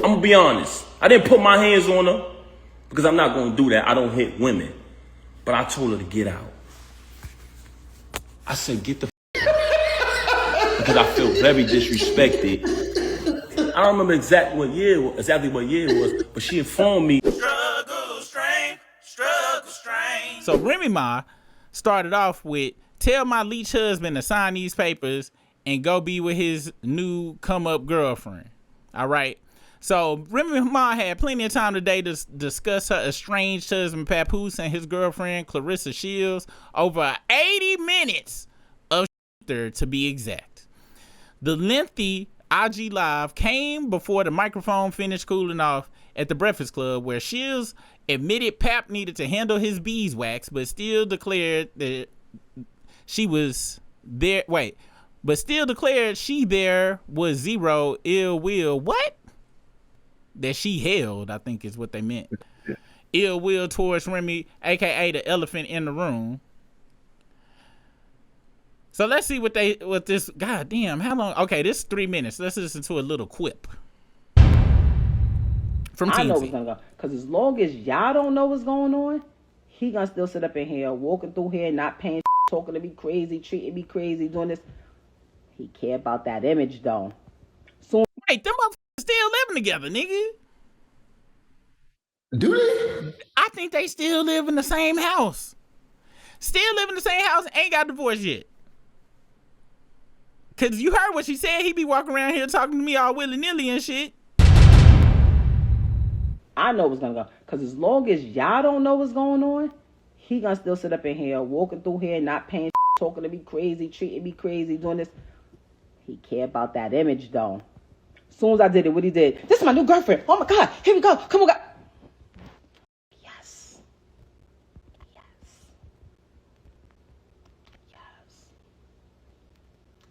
I'm gonna be honest. I didn't put my hands on her because I'm not gonna do that. I don't hit women. But I told her to get out. I said, get the because I feel very disrespected. I don't remember exactly what year it was, but she informed me. Struggle strain. So Remy Ma started off with, tell my leech husband to sign these papers and go be with his new come-up girlfriend. All right? So Remy Ma had plenty of time today to discuss her estranged husband Papoose and his girlfriend Clarissa Shields over 80 minutes of to be exact. The lengthy IG Live came before the microphone finished cooling off at the Breakfast Club, where Shields admitted Pap needed to handle his beeswax, but still declared that she was there. But still declared there was zero ill will. What? That she held, I think is what they meant. Ill will towards Remy, aka the elephant in the room. So let's see what this, god damn, how long? Okay, this is 3 minutes. Let's listen to a little quip from I TMZ. know what's gonna go. Because as long as y'all don't know what's going on, he gonna still sit up in here, walking through here, not paying talking to me crazy, treating me crazy, doing this. He care about that image, though. Soon, wait, them motherfuckers still living together, nigga. Do they? I think they still live in the same house. Still live in the same house, ain't got divorced yet. Cause you heard what she said. He be walking around here talking to me all willy-nilly and shit. I know what's gonna go. Cause as long as y'all don't know what's going on, he gonna still sit up in here, walking through here, not paying talking to me crazy, treating me crazy, doing this. He care about that image, though. As soon as I did it, what he did, this is my new girlfriend. Oh my God, here we go. Come on, God. Yes.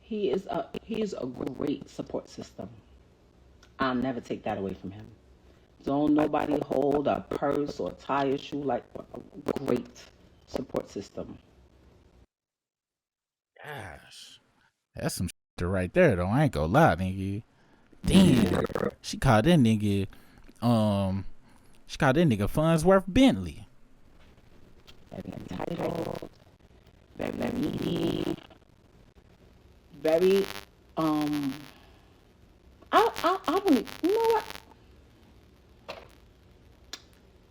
He is a great support system. I'll never take that away from him. Don't nobody hold a purse or tie a shoe like a great support system. Gosh, that's some shit right there, though. I ain't gonna lie, nigga. Damn, she called that nigga. She called that nigga Farnsworth Bentley. Very entitled, very needy, very I don't, you know what?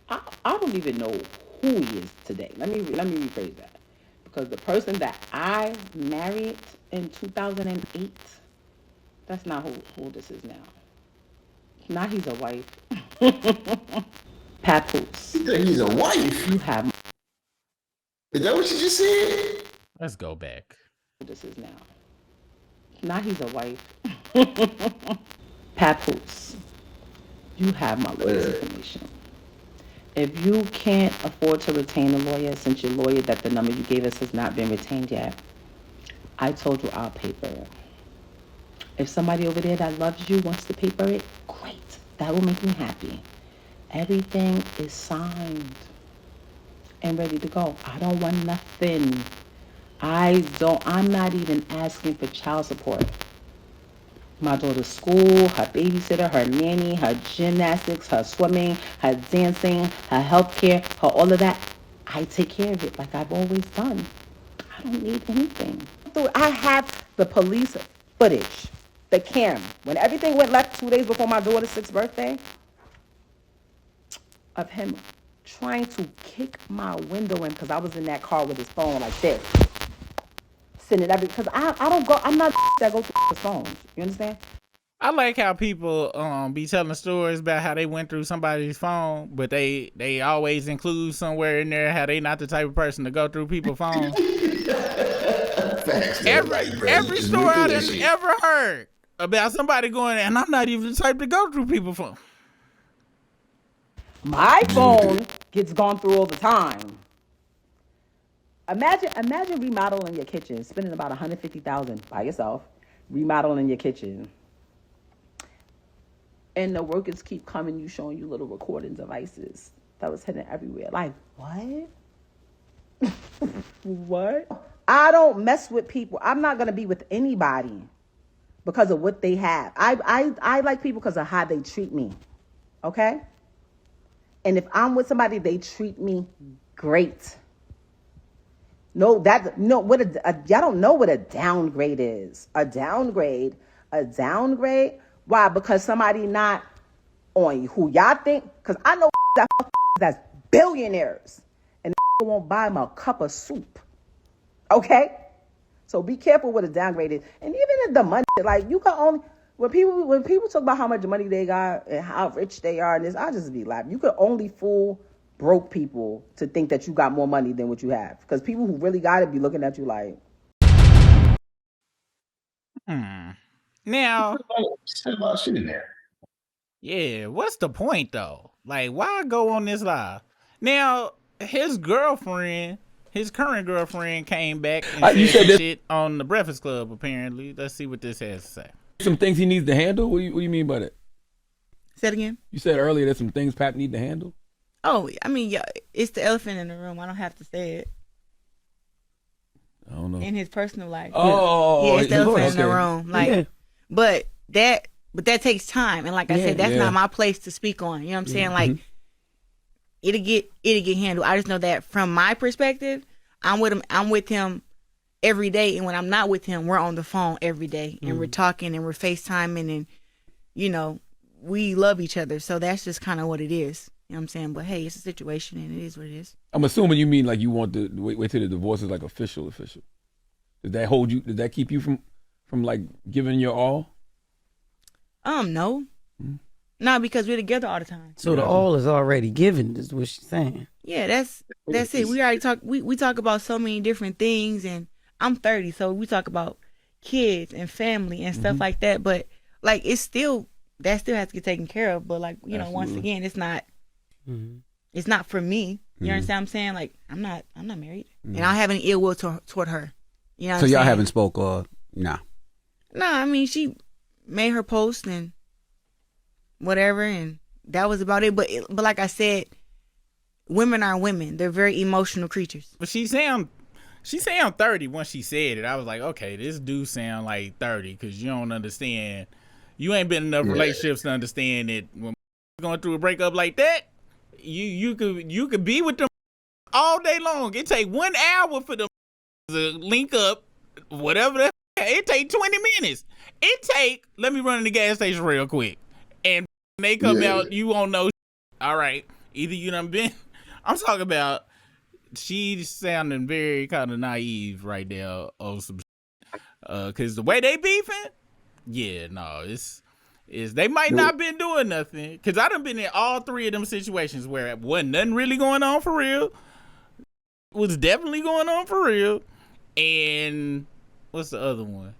I don't even know who he is today. Let me rephrase that. Because the person that I married in 2008, that's not who this is now. Now he's a wife. Papoose. You think he's a wife? You have. Is that what you just said? Let's go back. Who this is now. Now he's a wife. Papoose. You have my lawyer's information. If you can't afford to retain a lawyer, since your lawyer that the number you gave us has not been retained yet, I told you I'll paper it. If somebody over there that loves you wants to paper it, great. That will make me happy. Everything is signed and ready to go. I don't want nothing. I'm not even asking for child support. My daughter's school, her babysitter, her nanny, her gymnastics, her swimming, her dancing, her healthcare, her all of that. I take care of it like I've always done. I don't need anything. I have the police footage, the cam. When everything went left 2 days before my daughter's 6th birthday, of him trying to kick my window in because I was in that car with his phone like this. Because I don't go, I'm not that go through his phones. You understand? I like how people be telling stories about how they went through somebody's phone, but they always include somewhere in there how they not the type of person to go through people's phones. Facts, every story I've ever heard about somebody going, and I'm not even the type to go through people's phone. My phone gets gone through all the time. Imagine remodeling your kitchen, spending about $150,000 by yourself, remodeling your kitchen. And the workers keep coming, you showing you little recording devices that was hidden everywhere. Like, what? What? I don't mess with people. I'm not going to be with anybody because of what they have. I like people because of how they treat me. Okay? And if I'm with somebody, they treat me great. Y'all don't know what a downgrade is. A downgrade. Why? Because somebody not on who y'all think. Because I know that's billionaires, and won't buy them a cup of soup. Okay, so be careful what a downgrade is. And even if the money, like you can only when people talk about how much money they got and how rich they are, and this, I just be laughing. You can only fool broke people to think that you got more money than what you have, because people who really got it be looking at you like. Now, Said a lot of shit in there. yeah, what's the point though? Like, why go on this live? Now, his current girlfriend came back and said some shit on the Breakfast Club, apparently. Let's see what this has to say. Some things he needs to handle? What do you mean by that? Say it again? You said earlier there's some things Pap need to handle? Oh, I mean, yeah, it's the elephant in the room. I don't have to say it. I don't know. In his personal life. Oh, yeah, it's the elephant in the room. Like, yeah. but that takes time, and like I said, that's not my place to speak on. You know what I'm saying? Like, it'll get handled. I just know that from my perspective, I'm with him every day, and when I'm not with him, we're on the phone every day, and we're talking and we're FaceTiming, and you know, we love each other. So that's just kind of what it is. You know what I'm saying? But hey, it's a situation, and it is what it is. I'm assuming you mean like you want to wait till the divorce is like official. Did that hold you? Did that keep you from like giving your all? No. No, because we're together all the time. So the all is already given, is what she's saying. Yeah, that's it. We already talk. We talk about so many different things, and I'm 30, so we talk about kids and family and stuff like that. But like, that still has to get taken care of. But like, you know, once again, it's not for me. You understand what I'm saying? Like, I'm not married, and I don't have any ill will toward her. You know what I'm y'all saying? haven't spoke or nah? Nah, I mean, she made her post and whatever, and that was about it. But like I said, women are women. They're very emotional creatures. But she sound 30 when she said it. I was like, okay, this do sound like 30, because you don't understand. You ain't been in enough relationships to understand that when going through a breakup like that, you could be with them all day long. It take 1 hour for them to link up, whatever that. It take 20 minutes. Let me run in the gas station real quick, and they come out, you won't know. All right, either you done been. I'm talking about. She's sounding very kind of naive right now on some, because the way they beefing, it's they might not been doing nothing. Because I done been in all three of them situations where it wasn't nothing really going on for real. It was definitely going on for real, and what's the other one?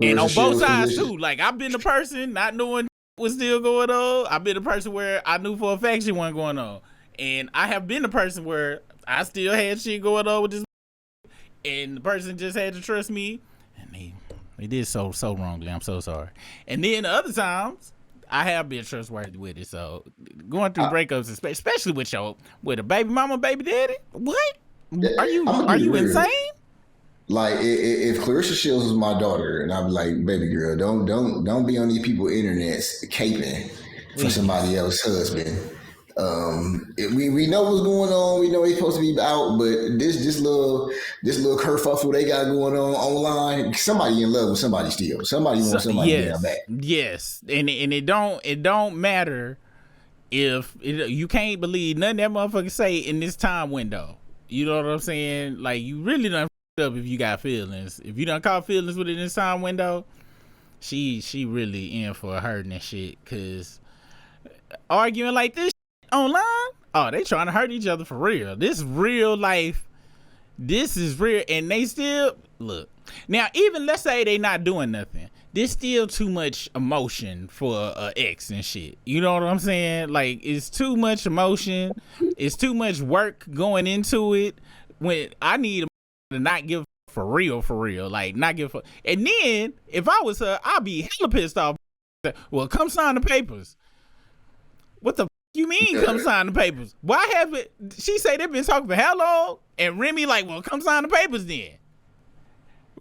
And on both sides too. Like, I've been the person not knowing what's still going on. I've been the person where I knew for a fact shit wasn't going on. And I have been the person where I still had shit going on with this, and the person just had to trust me, and they did so wrongly. I'm so sorry. And then the other times, I have been trustworthy with it. So going through breakups, especially with a baby mama, baby daddy, what? Are you insane? Like, if Clarissa Shields was my daughter, and I'd be like, baby girl, don't be on these people's internets caping for somebody else's husband. We know what's going on. We know he's supposed to be out, but this little kerfuffle they got going on online. Somebody in love with somebody still. Somebody wants somebody down back. Yes, and it don't matter if you can't believe nothing that motherfucker say in this time window. You know what I'm saying? Like, you really done up if you got feelings. If you done caught feelings within this time window, she really in for hurting and shit. Cause arguing like this online, they trying to hurt each other for real. This real life. This is real, and they still look. Now, even let's say they not doing nothing, there's still too much emotion for a ex and shit. You know what I'm saying? Like, it's too much emotion. It's too much work going into it. When I need to not give for real, like, not give. And then if I was her, I'd be hella pissed off. Well, come sign the papers. What the you mean come sign the papers? Why have it? She say they've been talking for how long? And Remy like, well, come sign the papers then.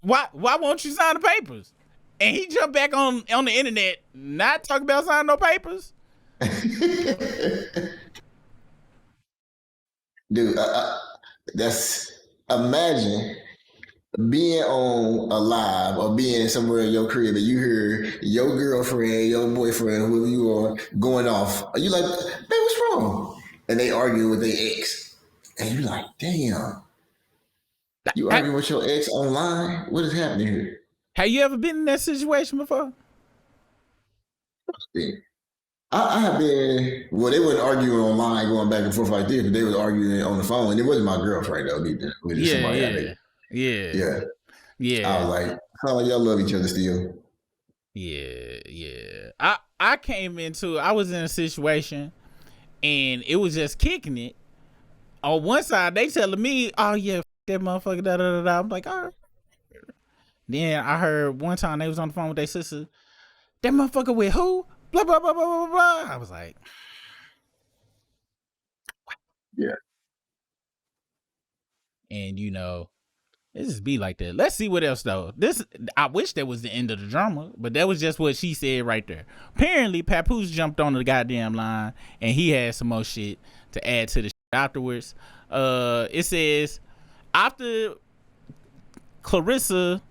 Why won't you sign the papers? And he jumped back on the internet, not talking about signing no papers. Dude, that's imagine being on a live or being somewhere in your crib and you hear your girlfriend, your boyfriend, whoever you are, going off. Are you like, man, what's wrong? And they argue with their ex. And you're like, damn, you arguing with your ex online? What is happening here? Have you ever been in that situation before? I have been, well, they wouldn't argue online going back and forth like this, but they was arguing on the phone. And it wasn't my girlfriend, though, either. It was just somebody I knew. Yeah. I was like, sound like y'all love each other still. Yeah. I was in a situation and it was just kicking it. On one side, they telling me, oh yeah, that motherfucker, da da da da. I'm like, all right. Then I heard one time they was on the phone with their sister, that motherfucker with who? Blah, blah, blah, blah, blah, blah. I was like, yeah. And you know, it just be like that. Let's see what else though. I wish that was the end of the drama, but that was just what she said right there. Apparently, Papoose jumped on the goddamn line and he had some more shit to add to the shit afterwards. It says after Clarissa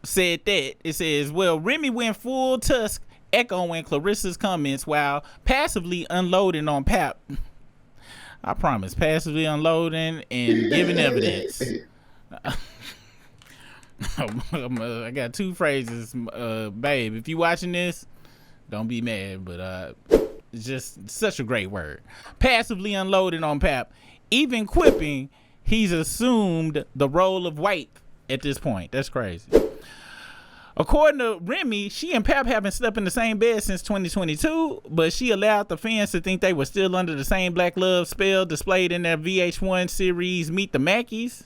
said that, it says, well, Remy went full Tusk, echoing Clarissa's comments while passively unloading on Pap. I promise, passively unloading and giving evidence. I got two phrases, babe. If you watching this, don't be mad, but it's just such a great word. Passively unloading on Pap, even quipping he's assumed the role of wife at this point. That's crazy. According to Remy, she and Pap haven't slept in the same bed since 2022, but she allowed the fans to think they were still under the same black love spell displayed in their VH1 series Meet the Mackies.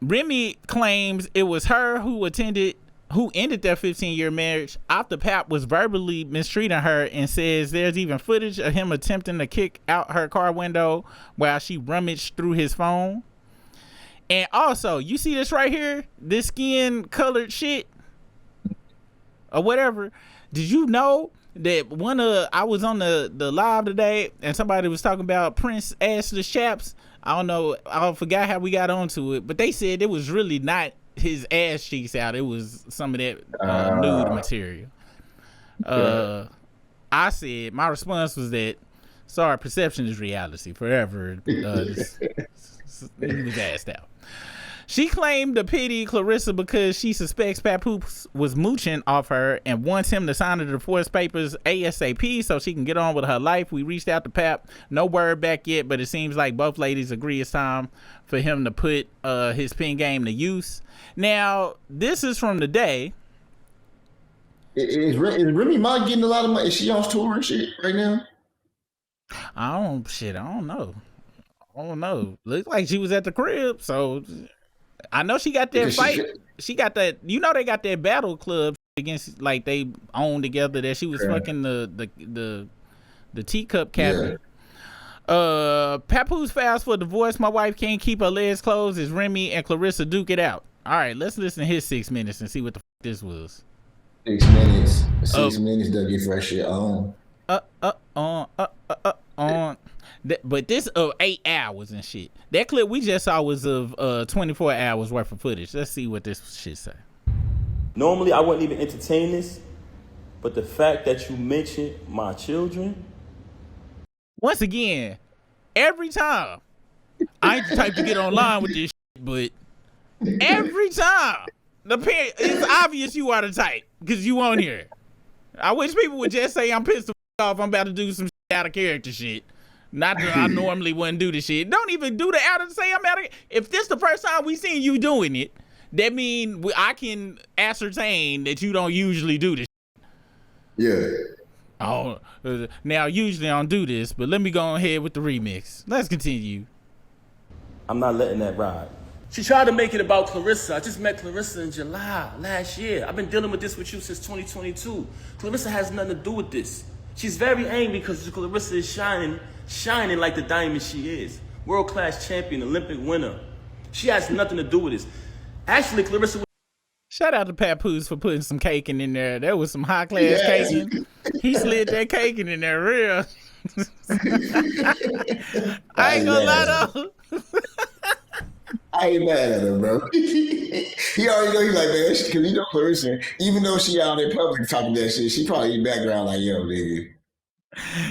Remy claims it was her who ended their 15-year marriage after Pap was verbally mistreating her, and says there's even footage of him attempting to kick out her car window while she rummaged through his phone. And also, you see this right here, this skin colored shit or whatever. Did you know that I was on the live today and somebody was talking about Prince assless chaps? I don't know, I forgot how we got onto it, but they said it was really not his ass cheeks out. It was some of that nude material. I said, my response was that, sorry, perception is reality forever. He was assed out. She claimed to pity Clarissa because she suspects Papoose was mooching off her and wants him to sign the divorce papers ASAP so she can get on with her life. We reached out to Pap. No word back yet, but it seems like both ladies agree it's time for him to put his pen game to use. Now, this is from the day. Is Remy Ma getting a lot of money? Is she on tour and shit right now? I don't know. Looks like she was at the crib, so I know she got that fight. She got that. You know, they got that battle club against, like, they own together. That she was fucking the teacup captain. Yeah. Papoose files for divorce. My wife can't keep her legs closed as Remy and Clarissa duke it out. All right, let's listen to his 6 minutes and see what the this was. 6 minutes. 6 minutes. Don't get fresh shit on. But this 8 hours and shit. That clip we just saw was of 24 hours worth of footage. Let's see what this shit say. Normally I wouldn't even entertain this, but the fact that you mentioned my children. Once again, every time, I ain't the type to get online with this shit, but every time, it's obvious you are the type because you on here. I wish people would just say I'm pissed the off. I'm about to do some shit out of character shit. Not that I normally wouldn't do the shit. Don't even do the out of say I'm out of. If this the first time we seen you doing it, that mean I can ascertain that you don't usually do this shit. Yeah. Oh, now usually I don't do this, but let me go ahead with the remix. Let's continue. I'm not letting that ride. She tried to make it about Clarissa. I just met Clarissa in July last year. I've been dealing with this with you since 2022. Clarissa has nothing to do with this. She's very angry because Clarissa is shining like the diamond she is. World-class champion, Olympic winner. She has nothing to do with this. Actually, Clarissa... Shout out to Papoose for putting some caking in there. There was some high class caking. He slid that caking in there real. I ain't gonna lie though. I ain't mad at him, bro. He already know he's like, man, because you know Clarissa, even though she out in public talking that shit, she probably in the background like, yo, nigga.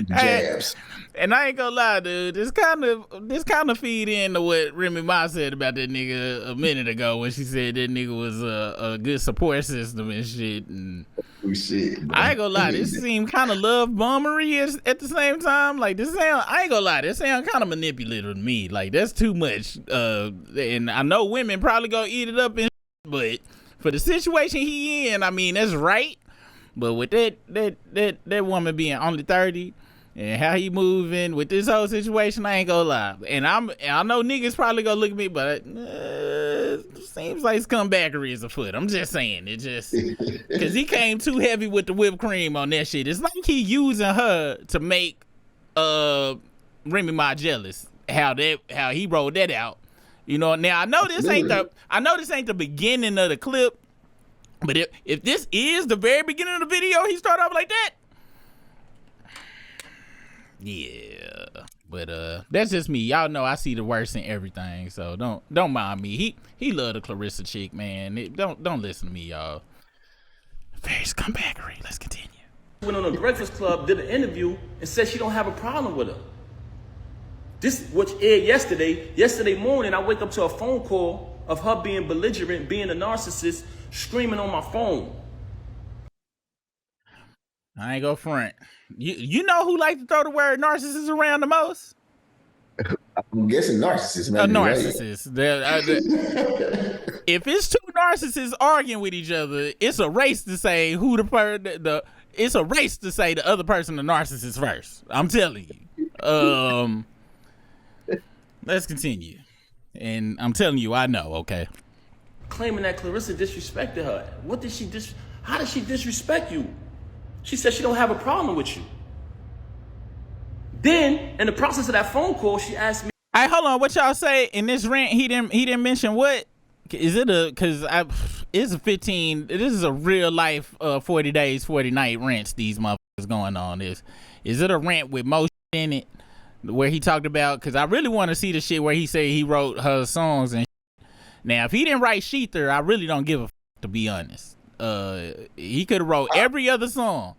Jabs. And I ain't gonna lie, dude. This kind of feed into what Remy Ma said about that nigga a minute ago when she said that nigga was a good support system and shit. And shit, I ain't gonna lie, this seemed kind of love bombery at the same time. Like this sound, I ain't gonna lie, this sound kind of manipulative to me. Like that's too much. And I know women probably gonna eat it up and shit, but for the situation he in, I mean that's right. But with that woman being only 30. And how he moving with this whole situation, I ain't gonna lie. And I know niggas probably gonna look at me, but seems like scumbagery is afoot. I'm just saying, it just because he came too heavy with the whipped cream on that shit. It's like he using her to make Remy Ma jealous. How he rolled that out. You know. Now I know this ain't the beginning of the clip, but if this is the very beginning of the video, he started off like that. Yeah, but that's just me. Y'all know I see the worst in everything, so don't mind me. He love the Clarissa chick, man. Don't listen to me, y'all. Very scumbaggery. Let's continue. Went on a Breakfast Club, did an interview, and said she don't have a problem with her. This which aired yesterday. Yesterday morning, I wake up to a phone call of her being belligerent, being a narcissist, screaming on my phone. I ain't go front. You know who like to throw the word narcissist around the most? I'm guessing narcissists. A narcissist. Right? If it's two narcissists arguing with each other, it's a race to say who it's a race to say the other person the narcissist first. I'm telling you. Let's continue. And I'm telling you, I know. Okay. Claiming that Clarissa disrespected her. How did she disrespect you? She said she don't have a problem with you. Then, in the process of that phone call, she asked me. All right, hold on. What y'all say in this rant? He didn't mention what? Is it it's a 15. This is a real life 40 days, 40 night rants these motherfuckers going on. Is it a rant with motion in it where he talked about? Because I really want to see the shit where he said he wrote her songs and shit. Now, if he didn't write Sheether, I really don't give a to be honest. He could have wrote every other song,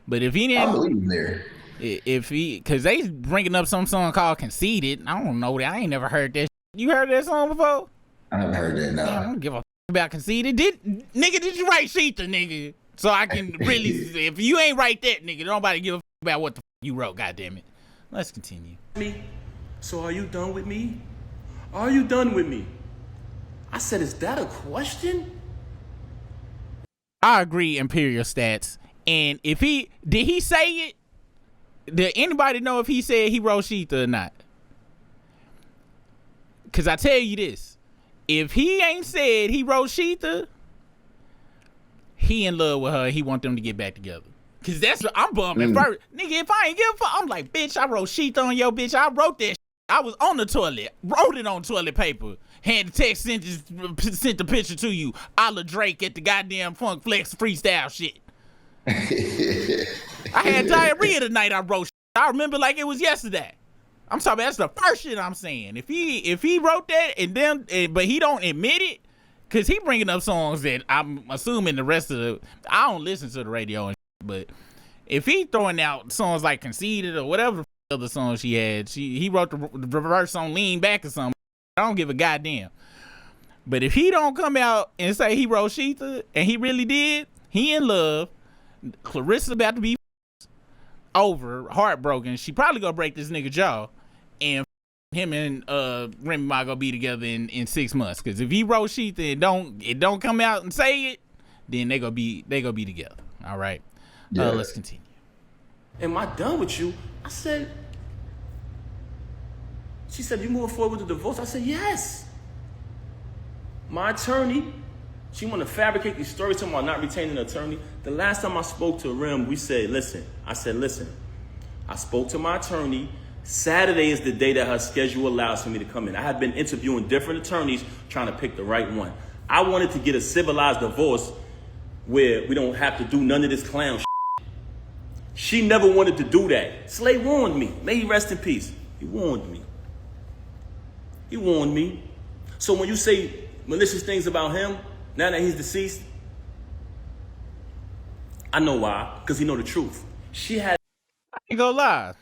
but if he didn't, I believe him there. Because they bringing up some song called "Conceited." I don't know that. I ain't never heard that. You heard that song before? I haven't heard that. No. I don't give a about "Conceited." Did you write Sheether, nigga? So I can really, if you ain't write that, nigga, nobody give a about what the you wrote. God damn it. Let's continue. So are you done with me? Are you done with me? I said, is that a question? I agree, Imperial Stats. And if did he say it? Did anybody know if he said he wrote Sheether or not? Because I tell you this, if he ain't said he wrote Sheether, he in love with her. He want them to get back together. Because that's what I'm bumming first. Nigga, if I ain't give a fuck, I'm like, bitch, I wrote Sheether on your bitch. I wrote that shit. I was on the toilet, wrote it on toilet paper. Had the text sent the picture to you, a la Drake at the goddamn Funk Flex freestyle shit. I had diarrhea the night I wrote shit. I remember like it was yesterday. I'm talking about that's the first shit I'm saying. If he wrote that but he don't admit it, cause he bringing up songs that I'm assuming the rest of I don't listen to the radio and shit, but if he throwing out songs like Conceited or whatever the other songs she had, he wrote the reverse on Lean Back or something. I don't give a goddamn. But if he don't come out and say he wrote Sheether and he really did, he in love. Clarissa's about to be over, heartbroken. She probably gonna break this nigga jaw, and him and Remy Ma gonna be together in 6 months. Cause if he wrote Sheether and it don't come out and say it, then they gonna be together. All right. Yeah. Let's continue. Am I done with you? I said. She said, you moving forward with the divorce? I said, yes. My attorney, she want to fabricate these stories talking about not retaining an attorney. The last time I spoke to Rem, we said, listen. I spoke to my attorney. Saturday is the day that her schedule allows for me to come in. I had been interviewing different attorneys trying to pick the right one. I wanted to get a civilized divorce where we don't have to do none of this clown shit. She never wanted to do that. Slay warned me. May he rest in peace. He warned me. He warned me. So when you say malicious things about him, now that he's deceased, I know why. Because he know the truth. She had... I ain't gonna lie.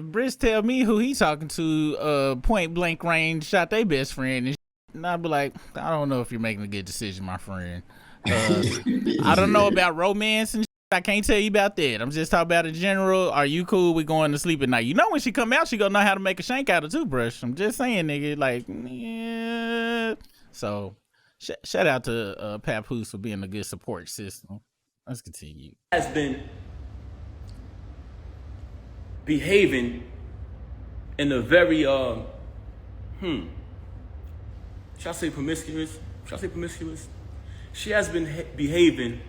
Briss tell me who he talking to, point blank range, shot their best friend, and I'd be like, I don't know if you're making a good decision, my friend. I don't know about romance and shit. I can't tell you about that. I'm just talking about in general. Are you cool with going to sleep at night? You know when she come out, she gonna know how to make a shank out of toothbrush. I'm just saying, nigga. Like, yeah. So, shout out to Papoose for being a good support system. Let's continue. Has been behaving in a very, should I say promiscuous? Should I say promiscuous? She has been behaving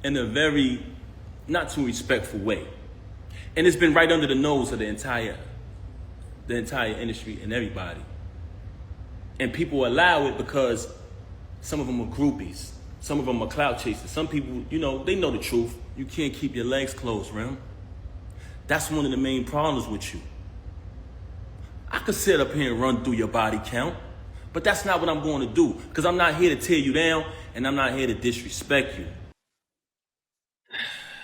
in a very not too respectful way. And it's been right under the nose of the entire industry and everybody. And people allow it because some of them are groupies. Some of them are clout chasers. Some people, you know, they know the truth. You can't keep your legs closed, Rem. That's one of the main problems with you. I could sit up here and run through your body count, but that's not what I'm going to do, because I'm not here to tear you down, and I'm not here to disrespect you.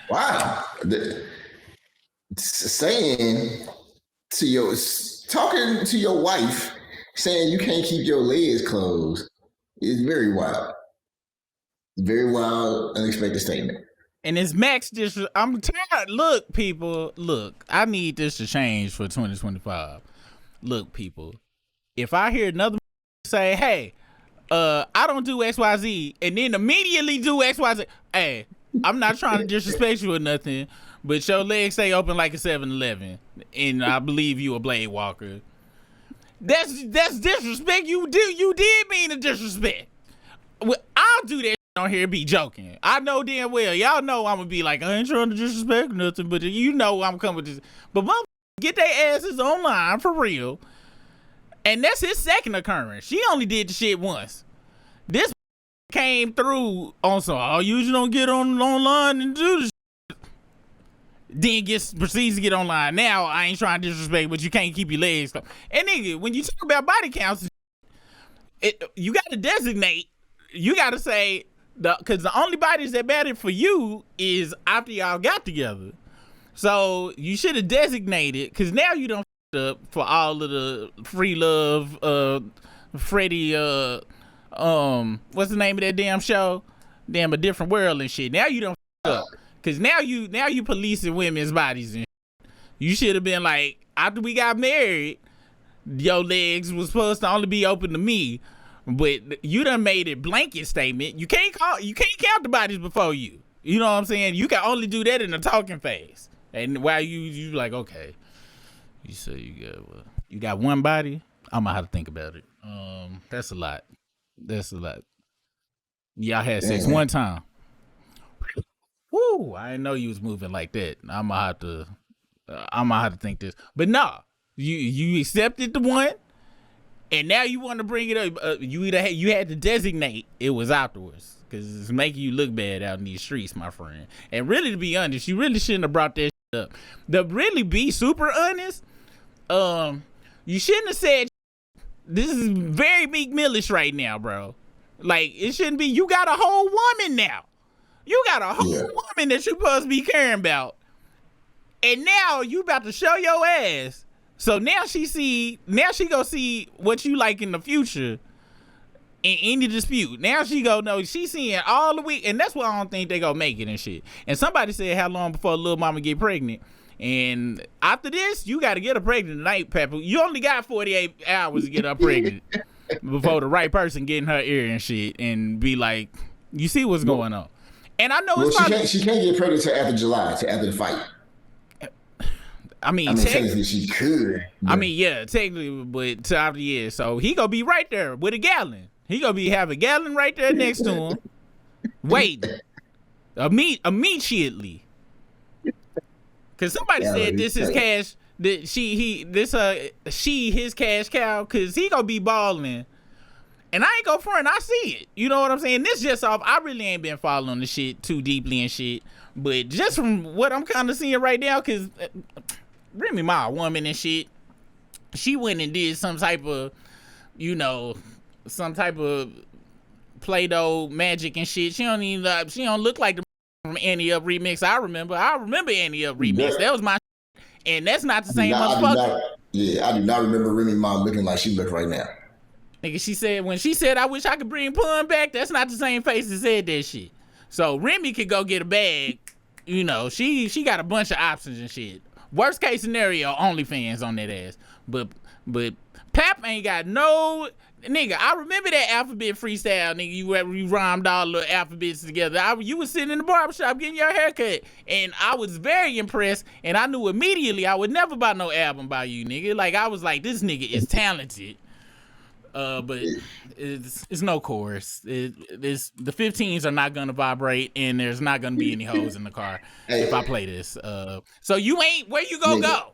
Wow. Talking to your wife, saying you can't keep your legs closed is very wild. Very wild, unexpected statement. And it's max I'm tired. Look, people, look, I need this to change for 2025. Look, people, if I hear another say, hey, I don't do XYZ, and then immediately do XYZ, hey, I'm not trying to disrespect you or nothing, but your legs stay open like a 7-Eleven, and I believe you a blade walker. That's disrespect. You did mean to disrespect. Well, I'll do that on here and be joking. I know damn well. Y'all know I'm gonna be like, I ain't trying to disrespect nothing, but you know I'm coming with this. But motherfuckers get their asses online for real. And that's his second occurrence. She only did the shit once. This came through on some, oh, you just don't get online and do this shit. Then proceeds to get online. Now I ain't trying to disrespect, but you can't keep your legs closed. And nigga, when you talk about body counts, you gotta designate. You gotta say, because the only bodies that matter for you is after y'all got together. So you should have designated, because now you don't up for all of the free love, Freddie, what's the name of that damn show? Damn, A Different World and shit. Now you don't up, because now you policing women's bodies and shit. You should have been like, after we got married, your legs was supposed to only be open to me. But you done made it blanket statement. You can't count the bodies before you. You know what I'm saying? You can only do that in the talking phase. And while you like, okay, you say you got one body. I'm gonna have to think about it. That's a lot. Y'all had sex one time. Woo! I didn't know you was moving like that. I'm gonna have to think this. But nah, you accepted the one. And now you want to bring it up. You had to designate it was afterwards, because it's making you look bad out in these streets, my friend. And really, to be honest, you really shouldn't have brought that shit up. To really be super honest, you shouldn't have said. This is very Meek Millish right now, bro. Like, it shouldn't be. You got a whole woman now. You got a whole woman that you supposed to be caring about, and now you about to show your ass. So now she go see what you like in the future in any dispute. Now she go know she seeing all the week, and that's why I don't think they gonna make it and shit. And somebody said, how long before little mama get pregnant? And after this, you got to get her pregnant tonight, Pepper. You only got 48 hours to get her pregnant before the right person get in her ear and shit and be like, you see what's going on. And I know she can't get pregnant till after July, till after the fight. I mean, technically she could. I mean, yeah, technically, but to after years. So he gonna be right there with a gallon. He gonna have a gallon right there next to him, waiting immediately. Cause somebody said this is cash. That his cash cow. Cause he gonna be balling And I ain't go front, I see it. You know what I'm saying? This just off. I really ain't been following the shit too deeply and shit. But just from what I'm kind of seeing right now, because Remy Ma, a woman and shit, she went and did some type of, you know, some type of Play-Doh magic and shit. She don't even, she don't look like the from Annie Up remix. I remember Annie Up remix. That was my shit. And that's not the same motherfucker. I do not remember Remy Ma looking like she look right now. Nigga, she said, when she said, I wish I could bring Pun back, that's not the same face that said that shit. So Remy could go get a bag. You know, she got a bunch of options and shit. Worst case scenario, OnlyFans on that ass. But Pap ain't got no... Nigga, I remember that alphabet freestyle, nigga. You rhymed all the alphabets together. You was sitting in the barbershop getting your haircut. And I was very impressed. And I knew immediately I would never buy no album by you, nigga. Like, I was like, this nigga is talented. But it's no chorus. The 15s are not gonna vibrate, and there's not gonna be any hoes in the car if I play this. So you ain't where you gonna go?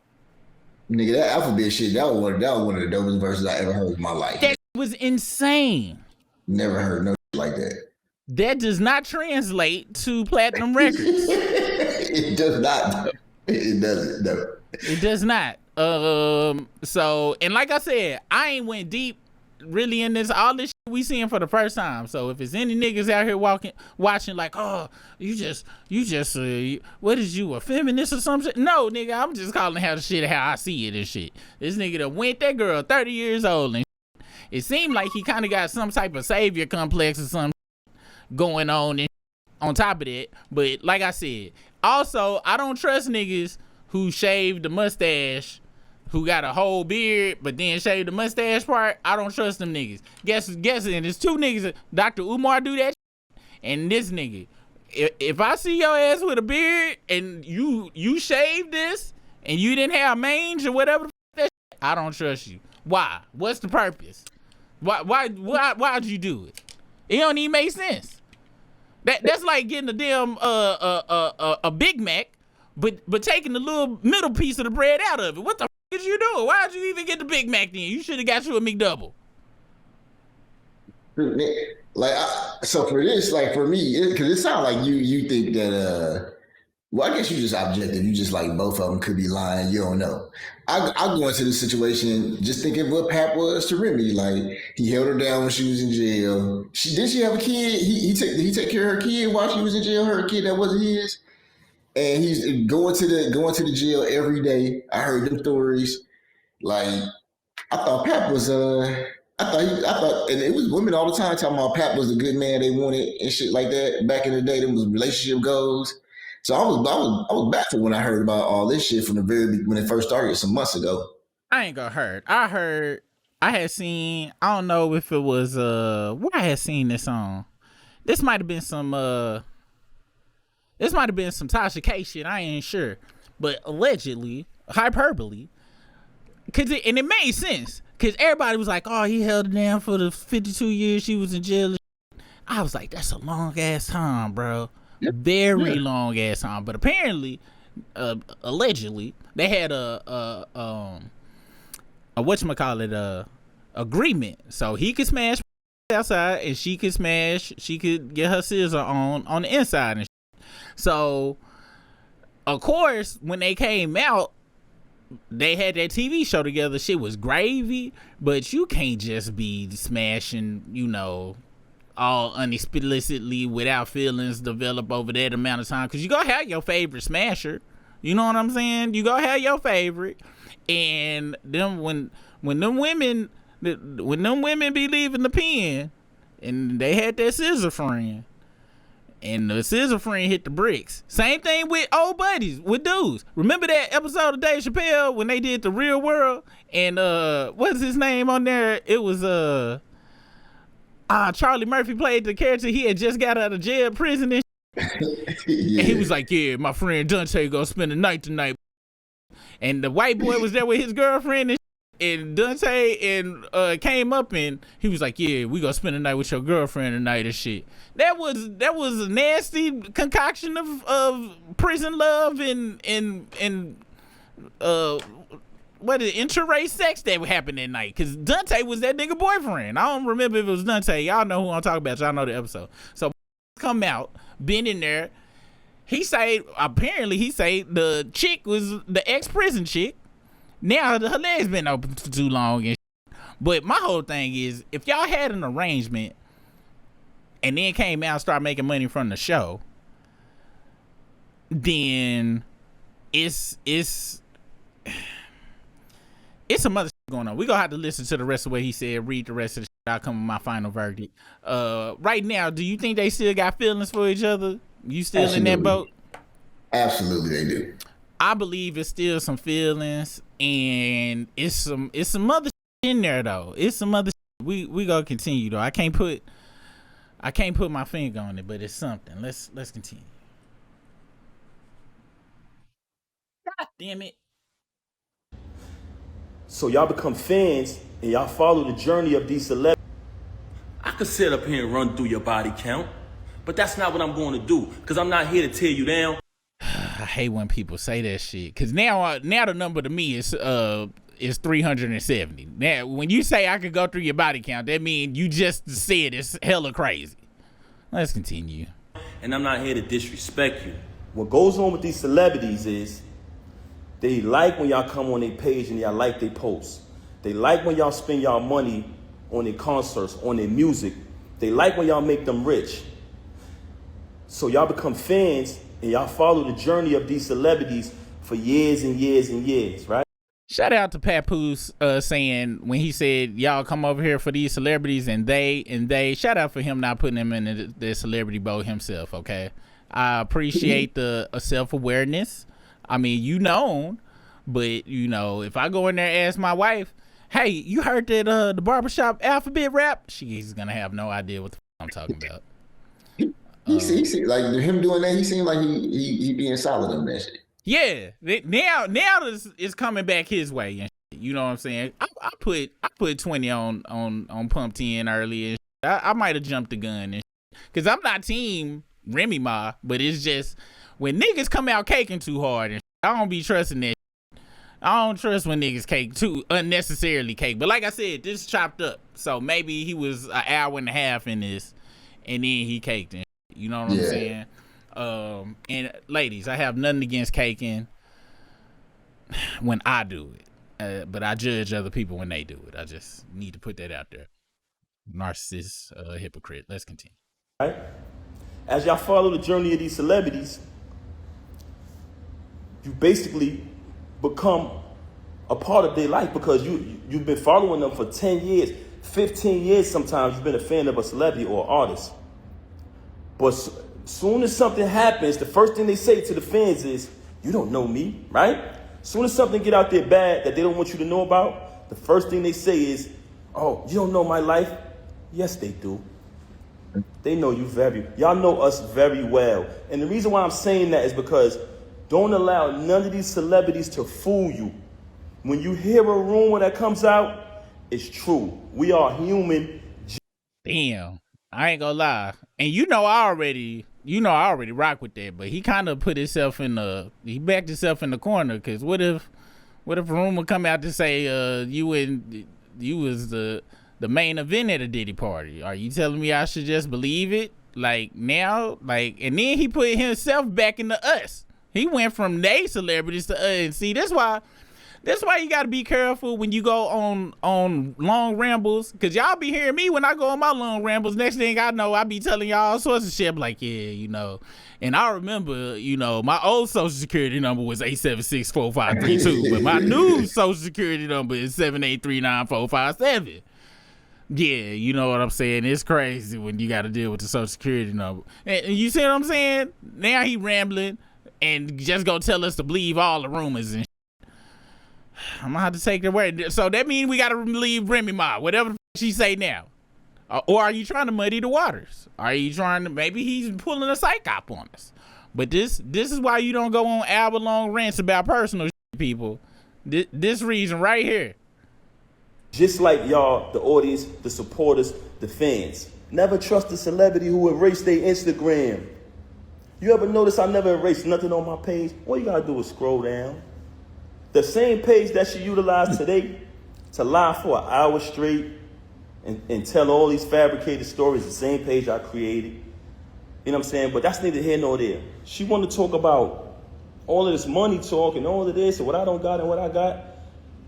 Nigga, that alphabet shit, that was one of the dopest verses I ever heard in my life. That was insane. Never heard no shit like that. That does not translate to platinum records. It does not. It doesn't. No. It does not. So, and like I said, I ain't went deep really in this, all this shit we seeing for the first time. So if it's any niggas out here watching like, oh, you just what is you, a feminist or something? No, nigga, I'm just calling how the shit how I see it and shit. This nigga that went that girl 30 years old and shit. It seemed like he kind of got some type of savior complex or something going on and on top of that. But like I said, also I don't trust niggas who shave the mustache, who got a whole beard, but then shave the mustache part. I don't trust them niggas. Guess, and there's two niggas. Dr. Umar do that shit, and this nigga. If I see your ass with a beard and you shaved this and you didn't have mange or whatever that shit, I don't trust you. Why? What's the purpose? Why'd you do it? It don't even make sense. That's like getting a damn a Big Mac, but taking the little middle piece of the bread out of it. What the f*** you doing? Why'd you even get the Big Mac then? You should have got you a McDouble. So for this, like for me, because it sounds like you think that well, I guess you just objective. You just like both of them could be lying. You don't know. I go into the situation just thinking what Pap was to Remy. Like he held her down when she was in jail. Did she have a kid? He take care of her kid while she was in jail. Her kid that wasn't his. And he's going to the jail every day. I heard them stories. Like I thought Pap was I thought, and it was women all the time talking about Pap was a good man they wanted and shit like that. Back in the day, there was relationship goals. So I was baffled when I heard about all this shit from the very when it first started some months ago. I ain't gonna hurt. I had seen, I don't know if it was where I had seen this on. This might have been some Tasha K shit, I ain't sure. But allegedly, hyperbole. And it made sense. Cause everybody was like, oh, he held her down for the 52 years she was in jail. I was like, that's a long ass time, bro. Very long ass time. But apparently, allegedly, they had a whatchamacallit, agreement. So he could smash outside and she could get her scissor on the inside and shit. So of course, when they came out, they had that TV show together. Shit was gravy, but you can't just be smashing, you know, all unexplicitly without feelings develop over that amount of time. Because you gonna have your favorite smasher. You know what I'm saying? You gonna have your favorite. And then when them women be leaving the pen, and they had that scissor friend, and the scissor friend hit the bricks. Same thing with old buddies, with dudes. Remember that episode of Dave Chappelle when they did The Real World? And what's his name on there? It was Charlie Murphy played the character. He had just got out of jail, prison and Yeah. And he was like, yeah, my friend Dante gonna spend the night tonight. And the white boy was there with his girlfriend and Dante and came up and he was like, yeah, we gonna spend the night with your girlfriend tonight and shit. That was a nasty concoction of prison love and what is interrace sex that happened that night? Because Dante was that nigga boyfriend. I don't remember if it was Dante. Y'all know who I'm talking about. Y'all know the episode. So come out, been in there. Apparently he said the chick was the ex-prison chick. Now her legs been open for too long and shit. But my whole thing is, if y'all had an arrangement and then came out and started making money from the show, then it's some other shit going on. We gonna have to listen to the rest of what he said, read the rest of the shit. I'll come with my final verdict. Right now, do you think they still got feelings for each other? You still Absolutely. in that boat? Absolutely, they do. I believe it's still some feelings, and it's some other shit in there though. It's some other shit. We gonna continue though. I can't put my finger on it, but it's something. Let's continue. God damn it. So y'all become fans and y'all follow the journey of these celebrities. I could sit up here and run through your body count, but that's not what I'm going to do, because I'm not here to tear you down. I hate when people say that shit, because now the number to me is 370. Now, when you say I could go through your body count, that means you just said it's hella crazy. Let's continue. And I'm not here to disrespect you. What goes on with these celebrities is they like when y'all come on their page and y'all like their posts. They like when y'all spend y'all money on their concerts, on their music. They like when y'all make them rich. So y'all become fans and y'all follow the journey of these celebrities for years and years and years, right? Shout out to Papoose saying when he said y'all come over here for these celebrities and they shout out for him not putting him in the celebrity boat himself. Okay, I appreciate the self-awareness. I mean, you known, but you know, if I go in there and ask my wife, hey, you heard that the barbershop alphabet rap? She's gonna have no idea what the I'm talking about. He see, like him doing that, he seemed like he being solid on that shit. Yeah, now it's coming back his way, and shit, you know what I'm saying. I put 20 on Pump 10 earlier. I might have jumped the gun, and because I'm not team Remy Ma, but it's just when niggas come out caking too hard, and I don't be trusting that. I don't trust when niggas cake too unnecessarily cake. But like I said, this chopped up, so maybe he was an hour and a half in this, and then he caked and. You know what I'm saying? And ladies, I have nothing against caking when I do it, but I judge other people when they do it. I just need to put that out there. Narcissist, hypocrite. Let's continue. Right? As y'all follow the journey of these celebrities, you basically become a part of their life, because you've been following them for 10 years, 15 years sometimes. You've been a fan of a celebrity or artist. But soon as something happens, the first thing they say to the fans is, you don't know me, right? Soon as something get out there bad that they don't want you to know about, the first thing they say is, oh, you don't know my life? Yes, they do. They know you y'all know us very well. And the reason why I'm saying that is because don't allow none of these celebrities to fool you. When you hear a rumor that comes out, it's true. We are human. Damn. I ain't gonna lie. And you know I already rock with that, but he kind of put himself he backed himself in the corner, because what if a rumor come out to say you was the main event at a Diddy party? Are you telling me I should just believe it? Like now? Like, and then he put himself back into us. He went from they celebrities to us. And see, that's why you gotta be careful when you go on long rambles, because y'all be hearing me when I go on my long rambles. Next thing I know, I be telling y'all all sorts of shit. I'm like, yeah, you know. And I remember, you know, my old social security number was 8764532, but my new social security number is 7839457. Yeah, you know what I'm saying? It's crazy when you got to deal with the social security number. And you see what I'm saying? Now he rambling and just gonna tell us to believe all the rumors and I'm gonna have to take the word. So that means we gotta leave Remy Ma, whatever she say now. Or are you trying to muddy the waters? Are you trying to, maybe he's pulling a psych op on us? But this is why you don't go on hour-long rants about personal shit, people. This reason right here. Just like y'all, the audience, the supporters, the fans. Never trust a celebrity who erased their Instagram. You ever notice I never erased nothing on my page? All you gotta do is scroll down. The same page that she utilized today to lie for an hour straight and tell all these fabricated stories, the same page I created. You know what I'm saying? But that's neither here nor there. She wanted to talk about all of this money talk and all of this and what I don't got and what I got.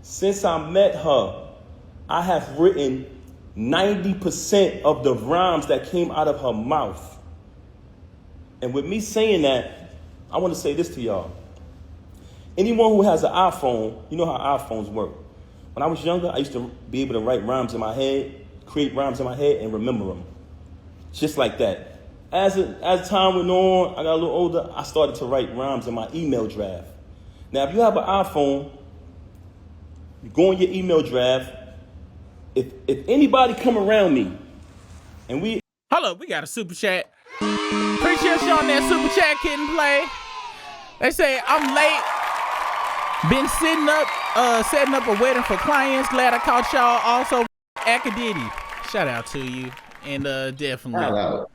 Since I met her, I have written 90% of the rhymes that came out of her mouth. And with me saying that, I want to say this to y'all. Anyone who has an iPhone, you know how iPhones work. When I was younger, I used to be able to write rhymes in my head, create rhymes in my head, and remember them. Just like that. As time went on, I got a little older, I started to write rhymes in my email draft. Now, if you have an iPhone, you go in your email draft. If anybody come around me, and we... Hold up, we got a super chat. Appreciate you on that super chat, Kid and Play. They say, I'm late. Been setting up a wedding for clients. Glad I caught y'all. Also, Acadiddy. Shout out to you. And definitely. Hello.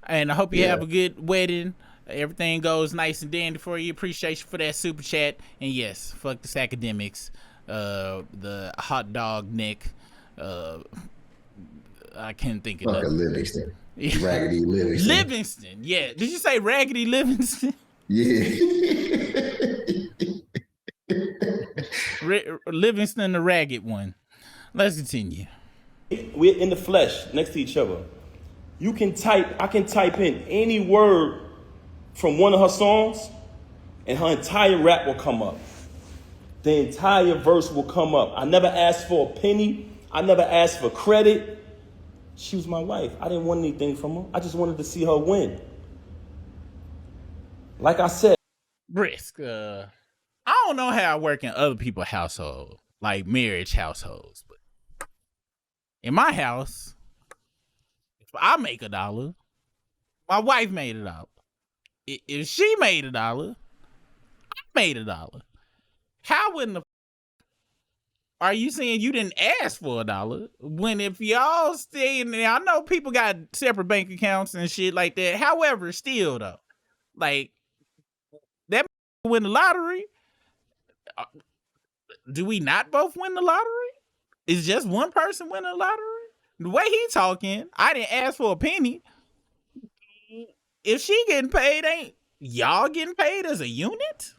And I hope you have a good wedding. Everything goes nice and dandy for you. Appreciate you for that super chat. And yes, fuck this academics. The hot dog neck. I can't think of that. Fucking Livingston. Raggedy Livingston. Livingston, yeah. Did you say Raggedy Livingston? Yeah. Livingston the ragged one. Let's continue. We're in the flesh next to each other. I can type in any word from one of her songs and her entire rap will come up. The entire verse will come up. I never asked for a penny. I never asked for credit. She was my wife. I didn't want anything from her. I just wanted to see her win. Like I said. Brisk. I don't know how I work in other people's households, like marriage households, but in my house, if I make $1, my wife made $1. If she made $1, I made $1. How in the are you saying you didn't ask for $1 when if y'all stay in there? I know people got separate bank accounts and shit like that. However, still though, like that win the lottery. Do we not both win the lottery? Is just one person win the lottery? The way he talking, I didn't ask for a penny. If she getting paid, ain't y'all getting paid as a unit?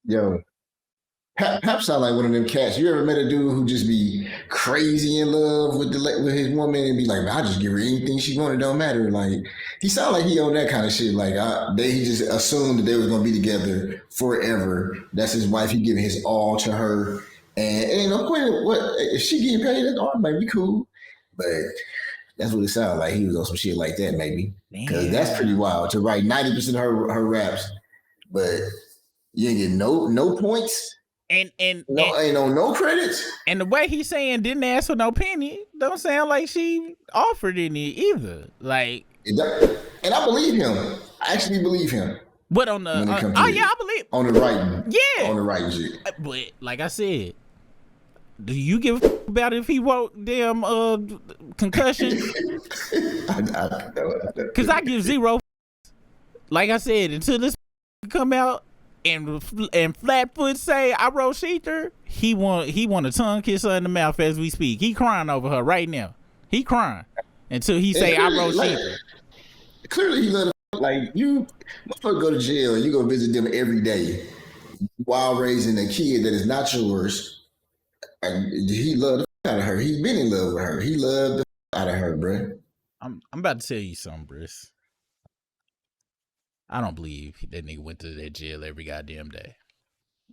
Yo, Pap sound like one of them cats. You ever met a dude who just be crazy in love with his woman and be like, I just give her anything she want, it don't matter. Like he sound like he on that kind of shit. Like he just assumed that they was gonna be together forever. That's his wife. He giving his all to her, and no point. What if she getting paid? That all might be cool, but that's what it sounds like. He was on some shit like that, maybe, because that's pretty wild to write 90% of her raps, but you ain't getting no points. And ain't on no credits. And the way he's saying didn't ask for no penny don't sound like she offered any either. Like, and I believe him. I actually believe him. But on the I believe on the writing. Yeah, on the writing shit. But like I said, do you give a f- about if he wrote damn concussion? I know. Because I give zero. Like I said, until this come out. And Flatfoot say I wrote Sheether, he want a tongue kiss her in the mouth as we speak. He crying over her right now. He crying until he say I wrote Sheether. Clearly he let her, like you motherfucker go to jail and you go visit them every day while raising a kid that is not yours. And he loved the out of her. He been in love with her. He loved the out of her, bro. I'm about to tell you something, Briss. I don't believe that nigga went to that jail every goddamn day.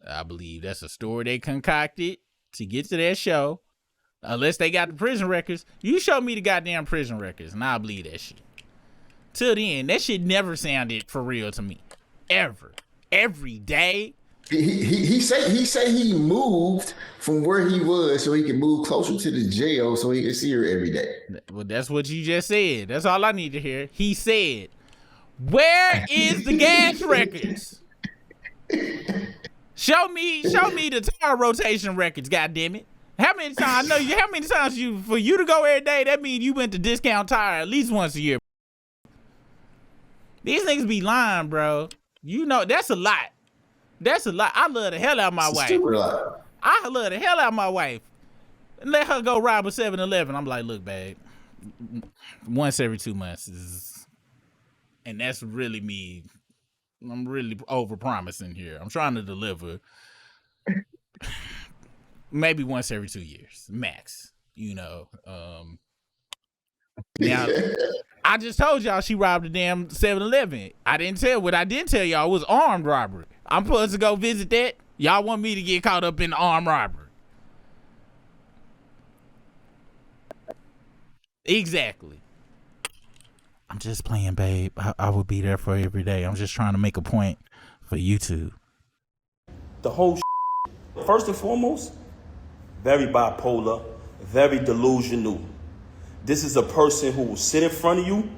I believe that's a story they concocted to get to that show. Unless they got the prison records. You show me the goddamn prison records and I'll believe that shit. Till then, that shit never sounded for real to me. Ever. Every day. He say he moved from where he was so he could move closer to the jail so he could see her every day. Well, that's what you just said. That's all I need to hear. He said, where is the gas records? Show me the tire rotation records, goddammit. How many times for you to go every day, that means you went to Discount Tire at least once a year. These niggas be lying, bro. You know, that's a lot. That's a lot. I love the hell out of my wife. Super lot. I love the hell out of my wife. Let her go rob a 7-Eleven. I'm like, look, babe, once every 2 months is, and that's really me. I'm really over-promising here. I'm trying to deliver. Maybe once every 2 years, max. You know. Now, I just told y'all she robbed a damn 7-Eleven. What I didn't tell y'all was armed robbery. I'm supposed to go visit that. Y'all want me to get caught up in the armed robbery. Exactly. I'm just playing, babe. I will be there for every day. I'm just trying to make a point for YouTube. The whole first and foremost, very bipolar, very delusional. This is a person who will sit in front of you.